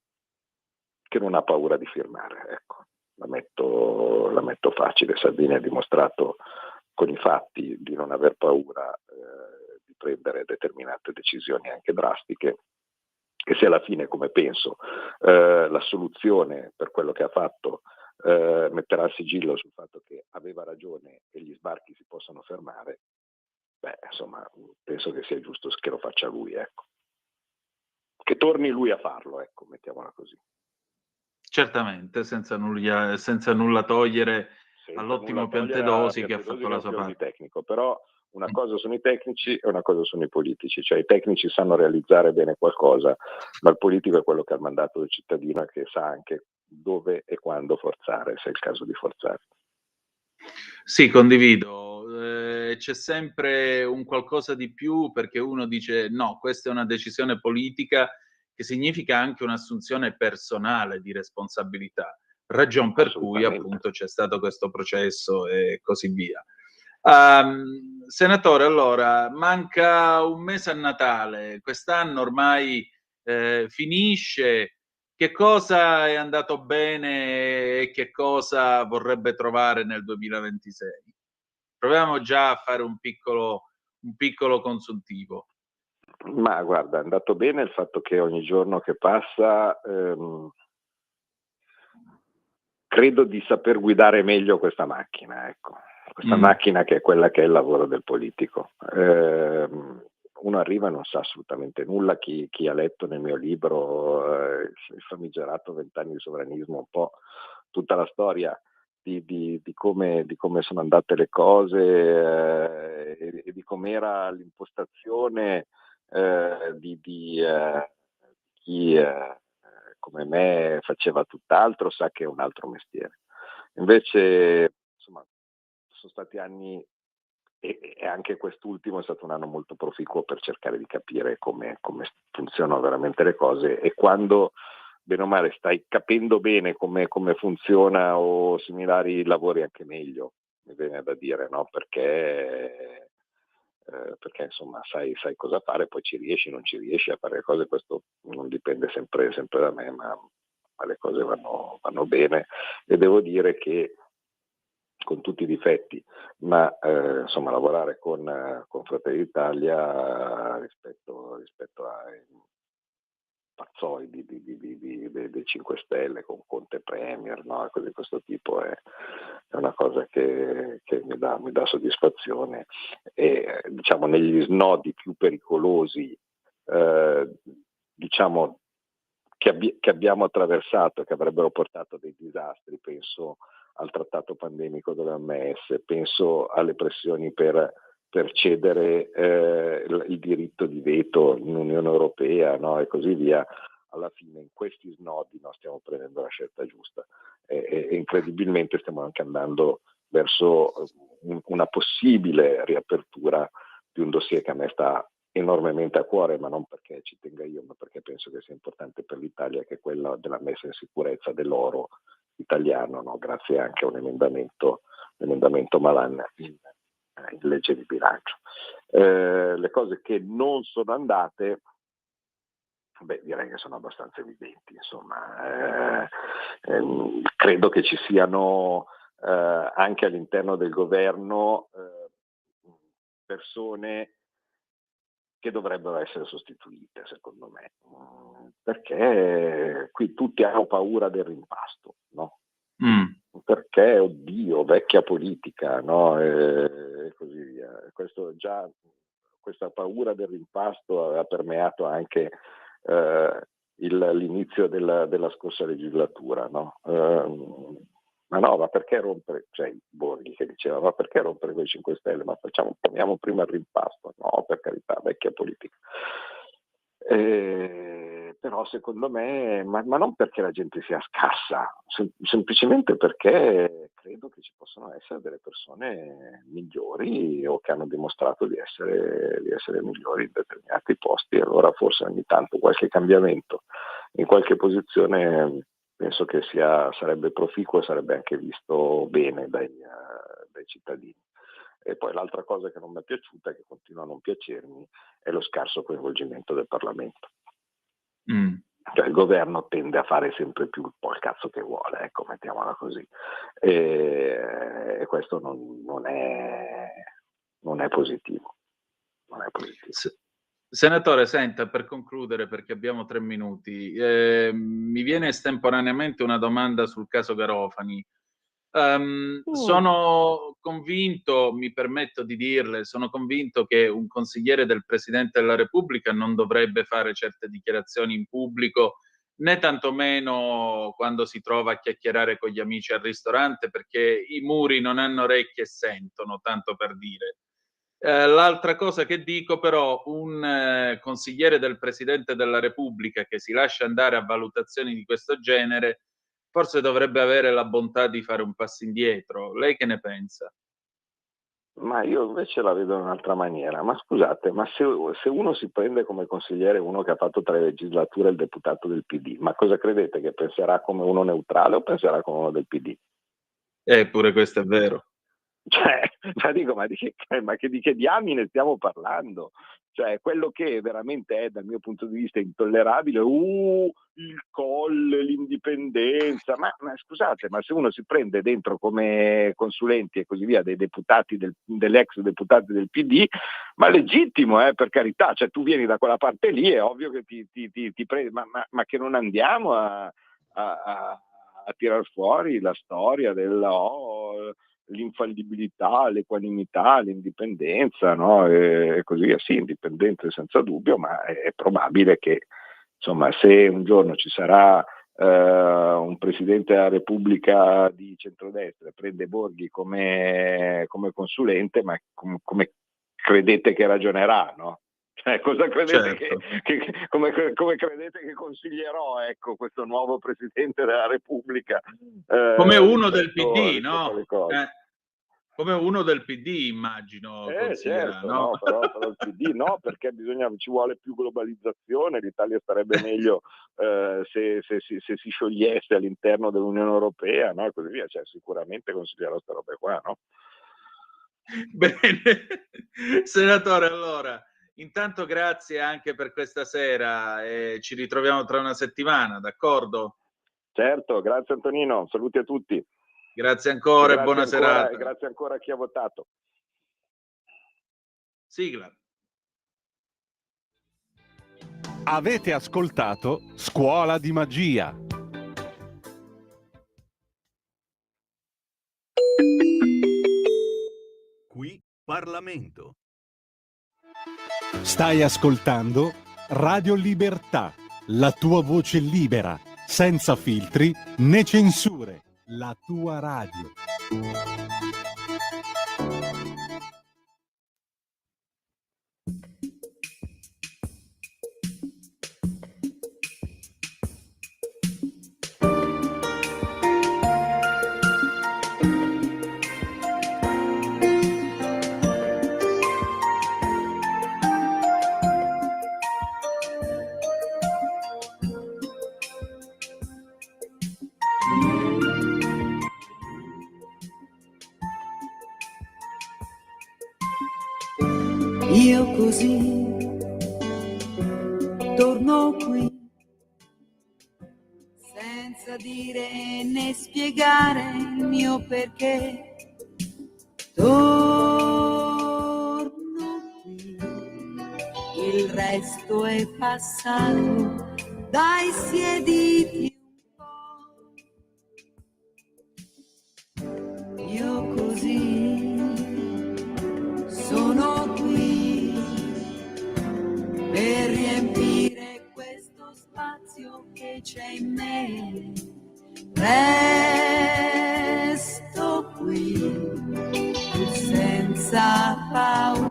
che non ha paura di firmare, ecco. La metto facile. Salvini ha dimostrato con i fatti di non aver paura di prendere determinate decisioni anche drastiche, e se alla fine, come penso, la soluzione per quello che ha fatto metterà il sigillo sul fatto che aveva ragione e gli sbarchi si possono fermare, insomma, penso che sia giusto che lo faccia lui, ecco. Che torni lui a farlo, ecco, mettiamola così. Certamente, senza nulla togliere all'ottimo Piantedosi che ha fatto la sua parte. Tecnico, però una cosa sono i tecnici e una cosa sono i politici, cioè i tecnici sanno realizzare bene qualcosa, ma il politico è quello che ha il mandato del cittadino e che sa anche dove e quando forzare, se è il caso di forzare. Sì, condivido. C'è sempre un qualcosa di più, perché uno dice no, questa è una decisione politica, che significa anche un'assunzione personale di responsabilità, ragion per cui appunto c'è stato questo processo e così via. Senatore, allora, manca un mese a Natale, quest'anno ormai finisce. Che cosa è andato bene e che cosa vorrebbe trovare nel 2026? Proviamo già a fare un piccolo consuntivo. Ma guarda, è andato bene il fatto che ogni giorno che passa credo di saper guidare meglio questa macchina, ecco. Questa macchina che è quella che è il lavoro del politico. Uno arriva e non sa assolutamente nulla. Chi ha letto nel mio libro il famigerato 20 anni di sovranismo, un po' tutta la storia di come sono andate le cose e di com'era l'impostazione di chi come me faceva tutt'altro, sa che è un altro mestiere. Invece, insomma, sono stati anni, e anche quest'ultimo è stato un anno molto proficuo per cercare di capire come funzionano veramente le cose, e quando bene o male stai capendo bene come funziona o similari, lavori anche meglio, mi viene da dire, no? Perché perché insomma sai cosa fare, poi ci riesci, non ci riesci a fare le cose, questo non dipende sempre da me, ma le cose vanno bene, e devo dire che con tutti i difetti, ma insomma lavorare con Fratelli d'Italia rispetto ai pazzoidi dei 5 Stelle con Conte Premier, no? Cose di questo tipo è una cosa che mi dà soddisfazione, e diciamo negli snodi più pericolosi diciamo che abbiamo attraversato, che avrebbero portato a dei disastri, penso al trattato pandemico dell'OMS, penso alle pressioni per cedere il diritto di veto in Unione Europea, no? E così via. Alla fine in questi snodi stiamo prendendo la scelta giusta, e incredibilmente stiamo anche andando verso una possibile riapertura di un dossier che a me sta enormemente a cuore, ma non perché ci tenga io, ma perché penso che sia importante per l'Italia, che è quella della messa in sicurezza dell'oro italiano, no? Grazie anche a un emendamento Malan in legge di bilancio. Le cose che non sono andate, direi che sono abbastanza evidenti, insomma. Credo che ci siano anche all'interno del governo persone che dovrebbero essere sostituite, secondo me, perché qui tutti hanno paura del rimpasto, no? Perché, oddio, vecchia politica, no? E così via. Questa paura del rimpasto aveva permeato anche l'inizio della scorsa legislatura, no? Ma perché rompere, cioè Borghi che diceva, ma perché rompere con i 5 Stelle? Ma poniamo prima il rimpasto, no, per carità, vecchia politica. Però secondo me, ma non perché la gente sia scarsa, semplicemente perché credo che ci possono essere delle persone migliori o che hanno dimostrato di essere migliori in determinati posti, e allora forse ogni tanto qualche cambiamento in qualche posizione penso che sarebbe proficuo e sarebbe anche visto bene dai cittadini. E poi l'altra cosa che non mi è piaciuta e che continua a non piacermi è lo scarso coinvolgimento del Parlamento. Cioè il governo tende a fare sempre più un po' il cazzo che vuole, ecco, mettiamola così. E questo non è positivo. Non è positivo. Senatore, senta, per concludere, perché abbiamo 3 minuti, mi viene estemporaneamente una domanda sul caso Garofani. Sono convinto, mi permetto di dirle, sono convinto che un consigliere del Presidente della Repubblica non dovrebbe fare certe dichiarazioni in pubblico, né tantomeno quando si trova a chiacchierare con gli amici al ristorante, perché i muri non hanno orecchie e sentono, tanto per dire. L'altra cosa che dico però, un consigliere del Presidente della Repubblica che si lascia andare a valutazioni di questo genere, forse dovrebbe avere la bontà di fare un passo indietro. Lei che ne pensa? Ma io invece la vedo in un'altra maniera. Ma scusate, ma se uno si prende come consigliere uno che ha fatto 3 legislature il deputato del PD, ma cosa credete, che penserà come uno neutrale o penserà come uno del PD? Pure questo è vero. Cioè, di che diamine stiamo parlando? Cioè, quello che veramente è, dal mio punto di vista, intollerabile, il colle, l'indipendenza, ma scusate, ma se uno si prende dentro come consulenti e così via dei deputati dell'ex deputati del PD, ma legittimo, per carità, cioè tu vieni da quella parte lì, è ovvio che ti prendi, ma che non andiamo a tirar fuori la storia l'infallibilità, l'equanimità, l'indipendenza, no? E così via. Sì, indipendente senza dubbio, ma è probabile che, insomma, se un giorno ci sarà un Presidente della Repubblica di centrodestra, prende Borghi come consulente, ma come credete che ragionerà, no? Cioè, cosa credete Certo. come credete che consiglierò, ecco, questo nuovo Presidente della Repubblica? Come uno del PD, rispetto no? alle cose. Come uno del PD, immagino, consiglierà, Certo, no? no, però il PD no, perché ci vuole più globalizzazione, l'Italia starebbe meglio se si sciogliesse all'interno dell'Unione Europea, no? E così via, cioè sicuramente consiglierò queste robe qua, no? Bene, Senatore, allora, intanto grazie anche per questa sera e ci ritroviamo tra una settimana, d'accordo? Certo, grazie Antonino, saluti a tutti. Grazie ancora e buona serata. Grazie ancora a chi ha votato. Sigla. Avete ascoltato Scuola di Magia. Qui Parlamento. Stai ascoltando Radio Libertà, la tua voce libera, senza filtri né censure, la tua radio. Io così torno qui senza dire né spiegare il mio perché. Torno qui, il resto è passato dai siediti un po'. Io così sono qui per riempire questo spazio che c'è in me. Resto qui senza paura,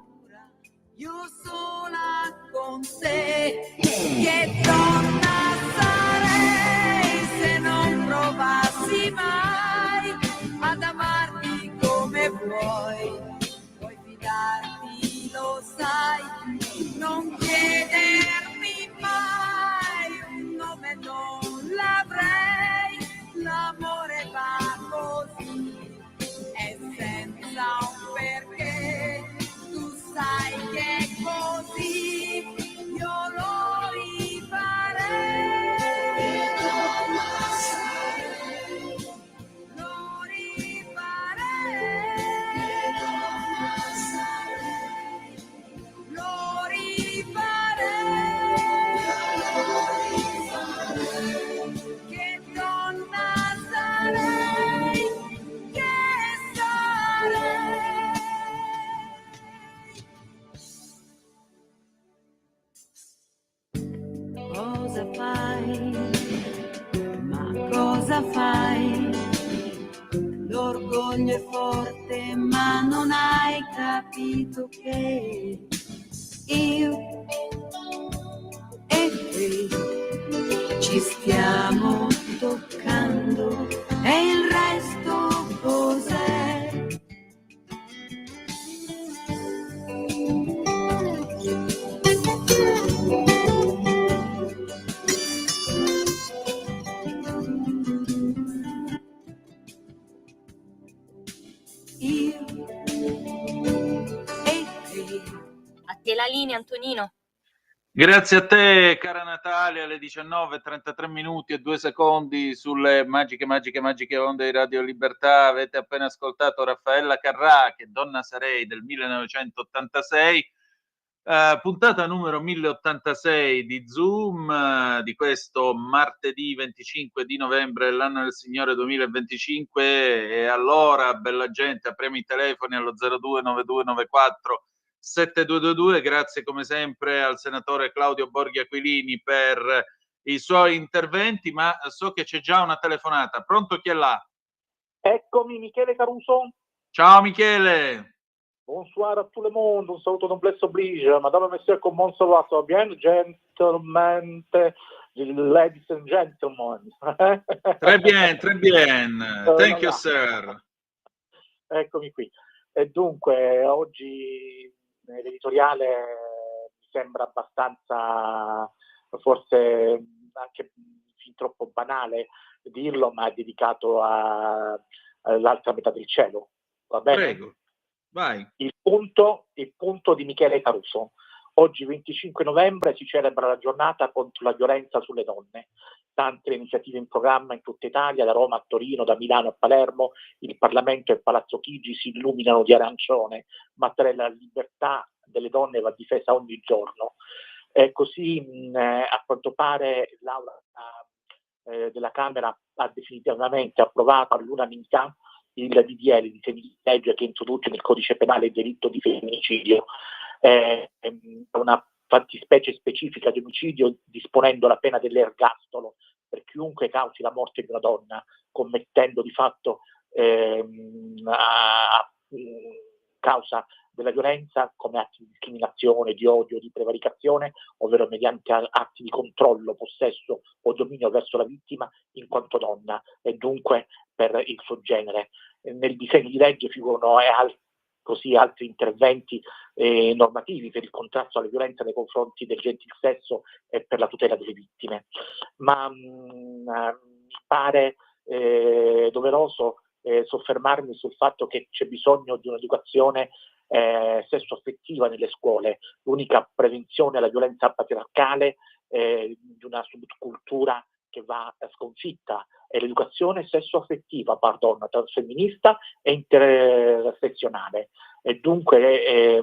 io sola con te. Che donna sarei se non provassi mai ad amarti come vuoi. Puoi fidarti, lo sai, non chiedermi mai un nome, non l'avrei. L'amore va così e senza un perché. Tu sai che così io lo rifarei. Lo rifarei. Lo rifarei. Che donna sarei, che sarei. Cosa fai? Ma cosa fai? L'orgoglio è forte, ma non hai capito che io e te ci stiamo toccando e il resto cos'è? Io e te. A te la linea, Antonino. Grazie a te, cara Natalia, alle 19:33 minuti e 2 secondi sulle magiche onde di Radio Libertà. Avete appena ascoltato Raffaella Carrà, Che donna sarei, del 1986. Puntata numero 1086 di Zoom, di questo martedì 25 di novembre dell'anno del Signore 2025. E allora, bella gente, apriamo i telefoni allo 029294 7222. Grazie come sempre al senatore Claudio Borghi Aquilini per i suoi interventi, ma so che c'è già una telefonata. Pronto, chi è là? Eccomi, Michele Caruso. Ciao Michele. Bonsoir à tout le monde, un saluto noblesse oblige, madame et monsieur, comment ça va? Ça va bien? Gentlemen, ladies and gentlemen. Très bien, thank you sir. Eccomi qui. E dunque, oggi l'editoriale mi sembra abbastanza, forse anche fin troppo banale dirlo, ma è dedicato all'altra metà del cielo. Va bene? Prego. Vai. Il punto di Michele Caruso. Oggi 25 novembre si celebra la giornata contro la violenza sulle donne. Tante iniziative in programma in tutta Italia, da Roma a Torino, da Milano a Palermo. Il Parlamento e il Palazzo Chigi si illuminano di arancione. Mattarella, la libertà delle donne va difesa ogni giorno. Così a quanto pare l'Aula della Camera ha definitivamente approvato all'unanimità il DDL di legge che introduce nel codice penale il delitto di femminicidio, una fattispecie specifica di omicidio, disponendo la pena dell'ergastolo per chiunque causi la morte di una donna, commettendo di fatto a causa della violenza come atti di discriminazione, di odio, di prevaricazione, ovvero mediante atti di controllo, possesso o dominio verso la vittima in quanto donna e dunque per il suo genere. Nel disegno di legge figurano altri interventi normativi per il contrasto alla violenza nei confronti del gentil sesso e per la tutela delle vittime. Ma mi pare doveroso soffermarmi sul fatto che c'è bisogno di un'educazione sesso-affettiva nelle scuole, l'unica prevenzione alla violenza patriarcale di una subcultura che va sconfitta è l'educazione sesso-affettiva, transfemminista e intersezionale, e dunque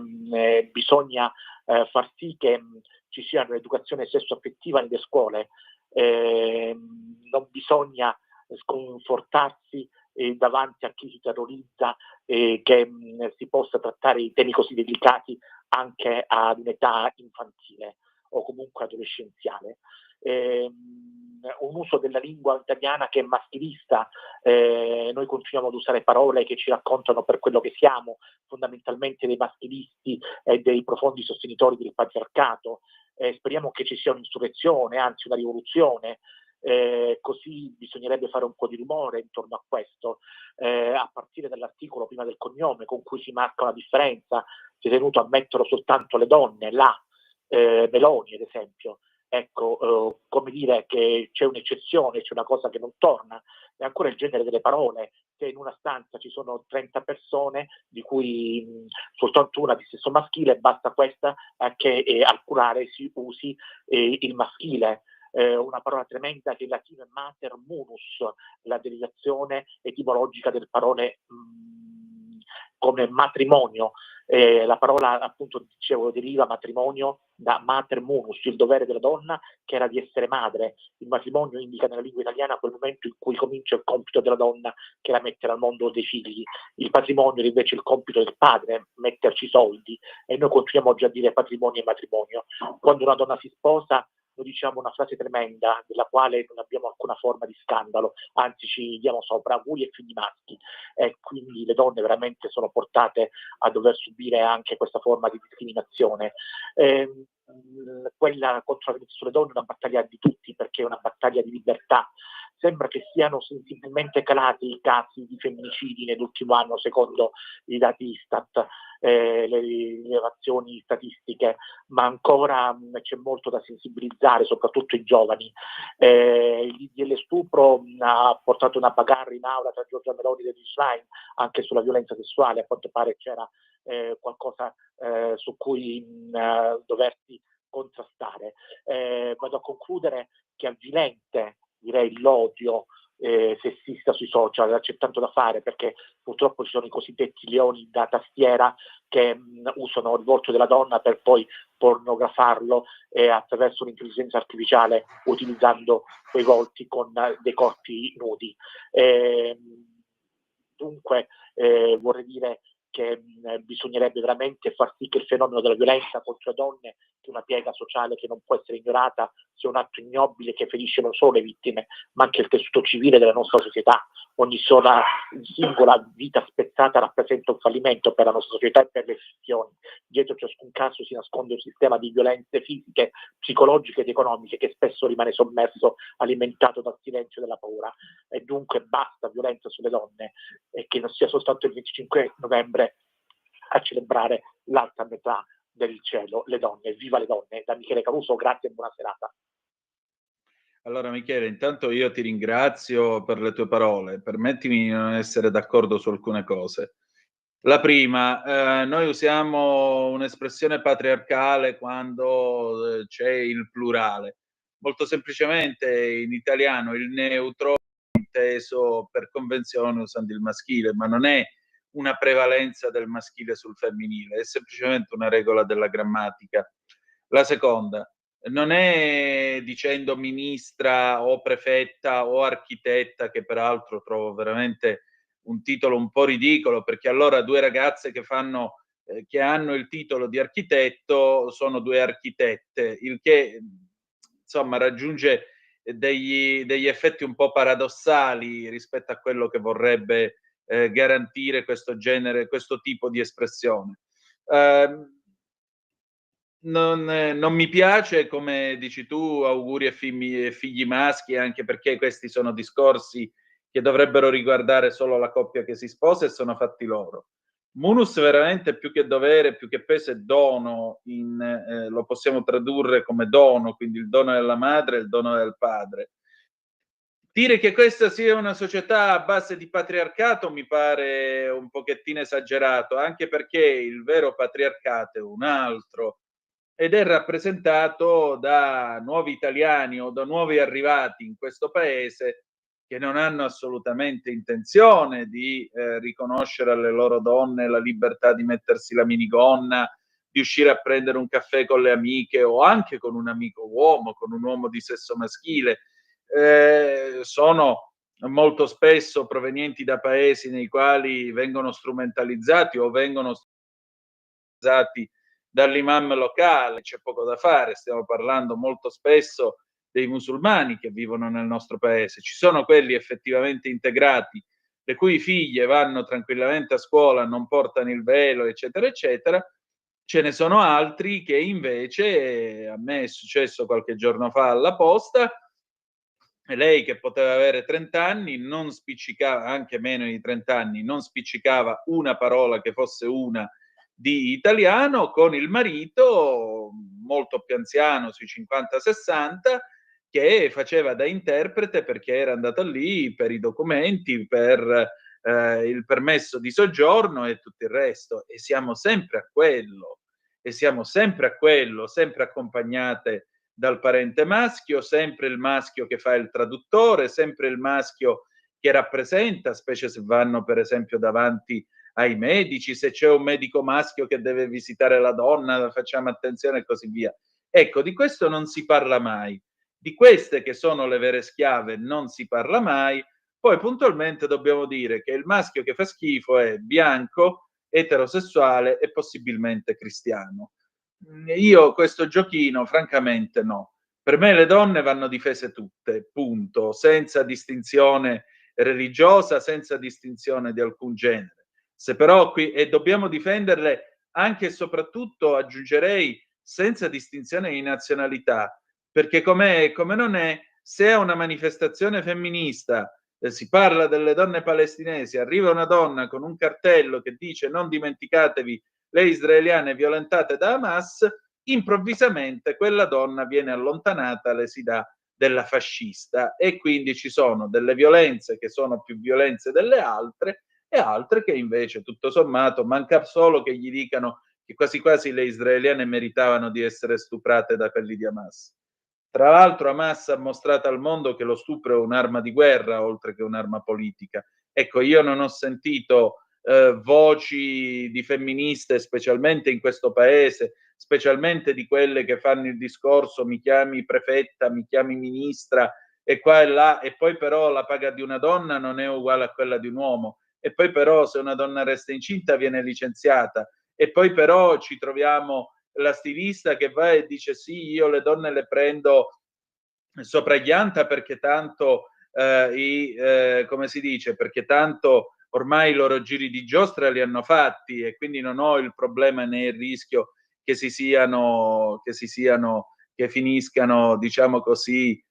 bisogna far sì che ci sia un'educazione sesso-affettiva nelle scuole, non bisogna sconfortarsi davanti a chi si terrorizza, che si possa trattare i temi così delicati anche ad un'età infantile o comunque adolescenziale. Un uso della lingua italiana che è maschilista, noi continuiamo ad usare parole che ci raccontano per quello che siamo, fondamentalmente dei maschilisti e dei profondi sostenitori del patriarcato. Speriamo che ci sia un'insurrezione, anzi una rivoluzione. Così bisognerebbe fare un po' di rumore intorno a questo, a partire dall'articolo prima del cognome con cui si marca una differenza. Si è tenuto a metterlo soltanto le donne, Meloni ad esempio. Ecco, come dire che c'è un'eccezione, c'è una cosa che non torna. E ancora il genere delle parole, se in una stanza ci sono 30 persone di cui soltanto una di sesso maschile, basta questa che al plurale si usi il maschile. Una parola tremenda che in latino è mater munus, la derivazione etimologica delle parole come matrimonio. La parola, appunto, dicevo, deriva matrimonio da mater munus, il dovere della donna che era di essere madre. Il matrimonio indica nella lingua italiana quel momento in cui comincia il compito della donna, che era mettere al mondo dei figli. Il patrimonio è invece il compito del padre, metterci i soldi, e noi continuiamo oggi a dire patrimonio e matrimonio. Quando una donna si sposa, noi diciamo una frase tremenda della quale non abbiamo alcuna forma di scandalo, anzi ci diamo sopra auguri e figli maschi, e quindi le donne veramente sono portate a dover subire anche questa forma di discriminazione. Quella contro la violenza sulle donne è una battaglia di tutti, perché è una battaglia di libertà. Sembra che siano sensibilmente calati i casi di femminicidi nell'ultimo anno, secondo i dati Istat, le rilevazioni statistiche, ma ancora c'è molto da sensibilizzare, soprattutto i giovani. Il DDL stupro ha portato una bagarre in aula tra Giorgia Meloni e Elly Schlein anche sulla violenza sessuale. A quanto pare c'era qualcosa su cui doversi contrastare. Vado a concludere che avvilente, direi, l'odio sessista sui social, c'è tanto da fare, perché purtroppo ci sono i cosiddetti leoni da tastiera che usano il volto della donna per poi pornografarlo attraverso l'intelligenza artificiale, utilizzando quei volti con dei corpi nudi. Dunque vorrei dire che bisognerebbe veramente far sì che il fenomeno della violenza contro le donne, che è una piega sociale che non può essere ignorata, sia un atto ignobile che ferisce non solo le vittime, ma anche il tessuto civile della nostra società. Ogni sola singola vita spezzata rappresenta un fallimento per la nostra società e per le istituzioni. Dietro ciascun caso si nasconde un sistema di violenze fisiche, psicologiche ed economiche che spesso rimane sommerso, alimentato dal silenzio e dalla paura. E dunque basta violenza sulle donne, e che non sia soltanto il 25 novembre a celebrare l'altra metà del cielo, le donne. Viva le donne! Da Michele Caruso, grazie e buona serata. Allora Michele, intanto io ti ringrazio per le tue parole. Permettimi di non essere d'accordo su alcune cose. La prima, noi usiamo un'espressione patriarcale quando c'è il plurale. Molto semplicemente in italiano il neutro è inteso per convenzione usando il maschile, ma non è una prevalenza del maschile sul femminile, è semplicemente una regola della grammatica. La seconda, non è dicendo ministra o prefetta o architetta, che peraltro trovo veramente un titolo un po' ridicolo, perché allora due ragazze che che hanno il titolo di architetto sono due architette, il che insomma raggiunge degli effetti un po' paradossali rispetto a quello che vorrebbe garantire questo genere, questo tipo di espressione. Non mi piace, come dici tu, auguri e figli maschi, anche perché questi sono discorsi che dovrebbero riguardare solo la coppia che si sposa e sono fatti loro. Munus veramente più che dovere, più che peso è dono, lo possiamo tradurre come dono, quindi il dono della madre e il dono del padre. Dire che questa sia una società a base di patriarcato mi pare un pochettino esagerato, anche perché il vero patriarcato è un altro, ed è rappresentato da nuovi italiani o da nuovi arrivati in questo paese che non hanno assolutamente intenzione di riconoscere alle loro donne la libertà di mettersi la minigonna, di uscire a prendere un caffè con le amiche o anche con un amico uomo, con un uomo di sesso maschile. Sono molto spesso provenienti da paesi nei quali vengono strumentalizzati o vengono strumentalizzati dall'imam locale, c'è poco da fare, stiamo parlando molto spesso dei musulmani che vivono nel nostro paese. Ci sono quelli effettivamente integrati, le cui figlie vanno tranquillamente a scuola, non portano il velo, eccetera, eccetera. Ce ne sono altri che invece, a me è successo qualche giorno fa alla posta, lei che poteva avere 30 anni, non spiccicava, anche meno di 30 anni, non spiccicava una parola che fosse una di italiano, con il marito molto più anziano, sui 50-60, che faceva da interprete perché era andato lì per i documenti, per il permesso di soggiorno e tutto il resto. E siamo sempre a quello, sempre accompagnate dal parente maschio, sempre il maschio che fa il traduttore, sempre il maschio che rappresenta, specie se vanno per esempio davanti ai medici, se c'è un medico maschio che deve visitare la donna, facciamo attenzione e così via. Ecco, di questo non si parla mai. Di queste che sono le vere schiave non si parla mai. Poi puntualmente dobbiamo dire che il maschio che fa schifo è bianco, eterosessuale e possibilmente cristiano. Io questo giochino, francamente, no. Per me le donne vanno difese tutte, punto, senza distinzione religiosa, senza distinzione di alcun genere. Se però qui, e dobbiamo difenderle anche e soprattutto, aggiungerei, senza distinzione di nazionalità, perché come non è, se è una manifestazione femminista, si parla delle donne palestinesi, arriva una donna con un cartello che dice non dimenticatevi le israeliane violentate da Hamas, improvvisamente quella donna viene allontanata, le si dà della fascista, e quindi ci sono delle violenze che sono più violenze delle altre e altre che invece tutto sommato manca solo che gli dicano che quasi quasi le israeliane meritavano di essere stuprate da quelli di Hamas. Tra l'altro Hamas ha mostrato al mondo che lo stupro è un'arma di guerra oltre che un'arma politica. Ecco, io non ho sentito voci di femministe, specialmente in questo paese, specialmente di quelle che fanno il discorso mi chiami prefetta, mi chiami ministra e qua e là, e poi però la paga di una donna non è uguale a quella di un uomo, e poi però se una donna resta incinta viene licenziata, e poi però ci troviamo la stilista che va e dice sì, io le donne le prendo sopraglianta perché tanto come si dice, perché tanto ormai i loro giri di giostra li hanno fatti e quindi non ho il problema né il rischio che finiscano, diciamo così,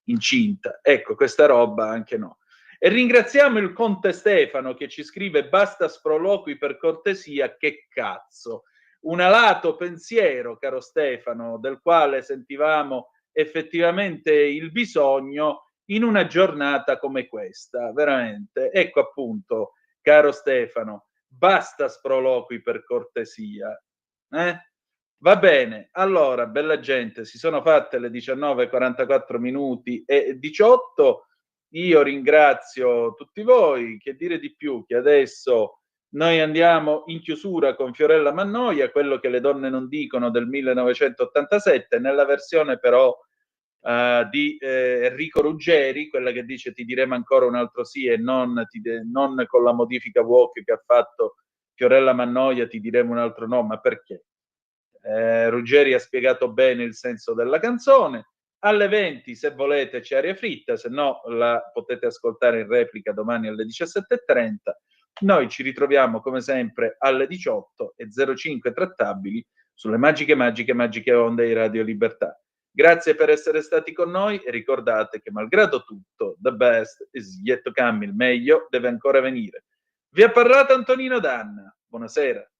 incinta. Ecco, questa roba anche no. E ringraziamo il Conte Stefano che ci scrive basta sproloqui per cortesia, che cazzo. Un alato pensiero, caro Stefano, del quale sentivamo effettivamente il bisogno, in una giornata come questa, veramente. Ecco appunto, caro Stefano, basta sproloqui per cortesia. Va bene, allora, bella gente, si sono fatte le 19:44 minuti e 18. Io ringrazio tutti voi, che dire di più, che adesso noi andiamo in chiusura con Fiorella Mannoia, quello che le donne non dicono del 1987, nella versione però di Enrico Ruggeri, quella che dice ti diremo ancora un altro sì e non con la modifica walk che ha fatto Fiorella Mannoia, ti diremo un altro no, ma perché? Ruggeri ha spiegato bene il senso della canzone. Alle 20, se volete, c'è Aria Fritta, se no la potete ascoltare in replica domani alle 17:30. Noi ci ritroviamo come sempre alle 18:05 trattabili sulle magiche onde di Radio Libertà. Grazie per essere stati con noi e ricordate che malgrado tutto, the best is yet to come, il meglio deve ancora venire. Vi ha parlato Antonino Danna. Buonasera.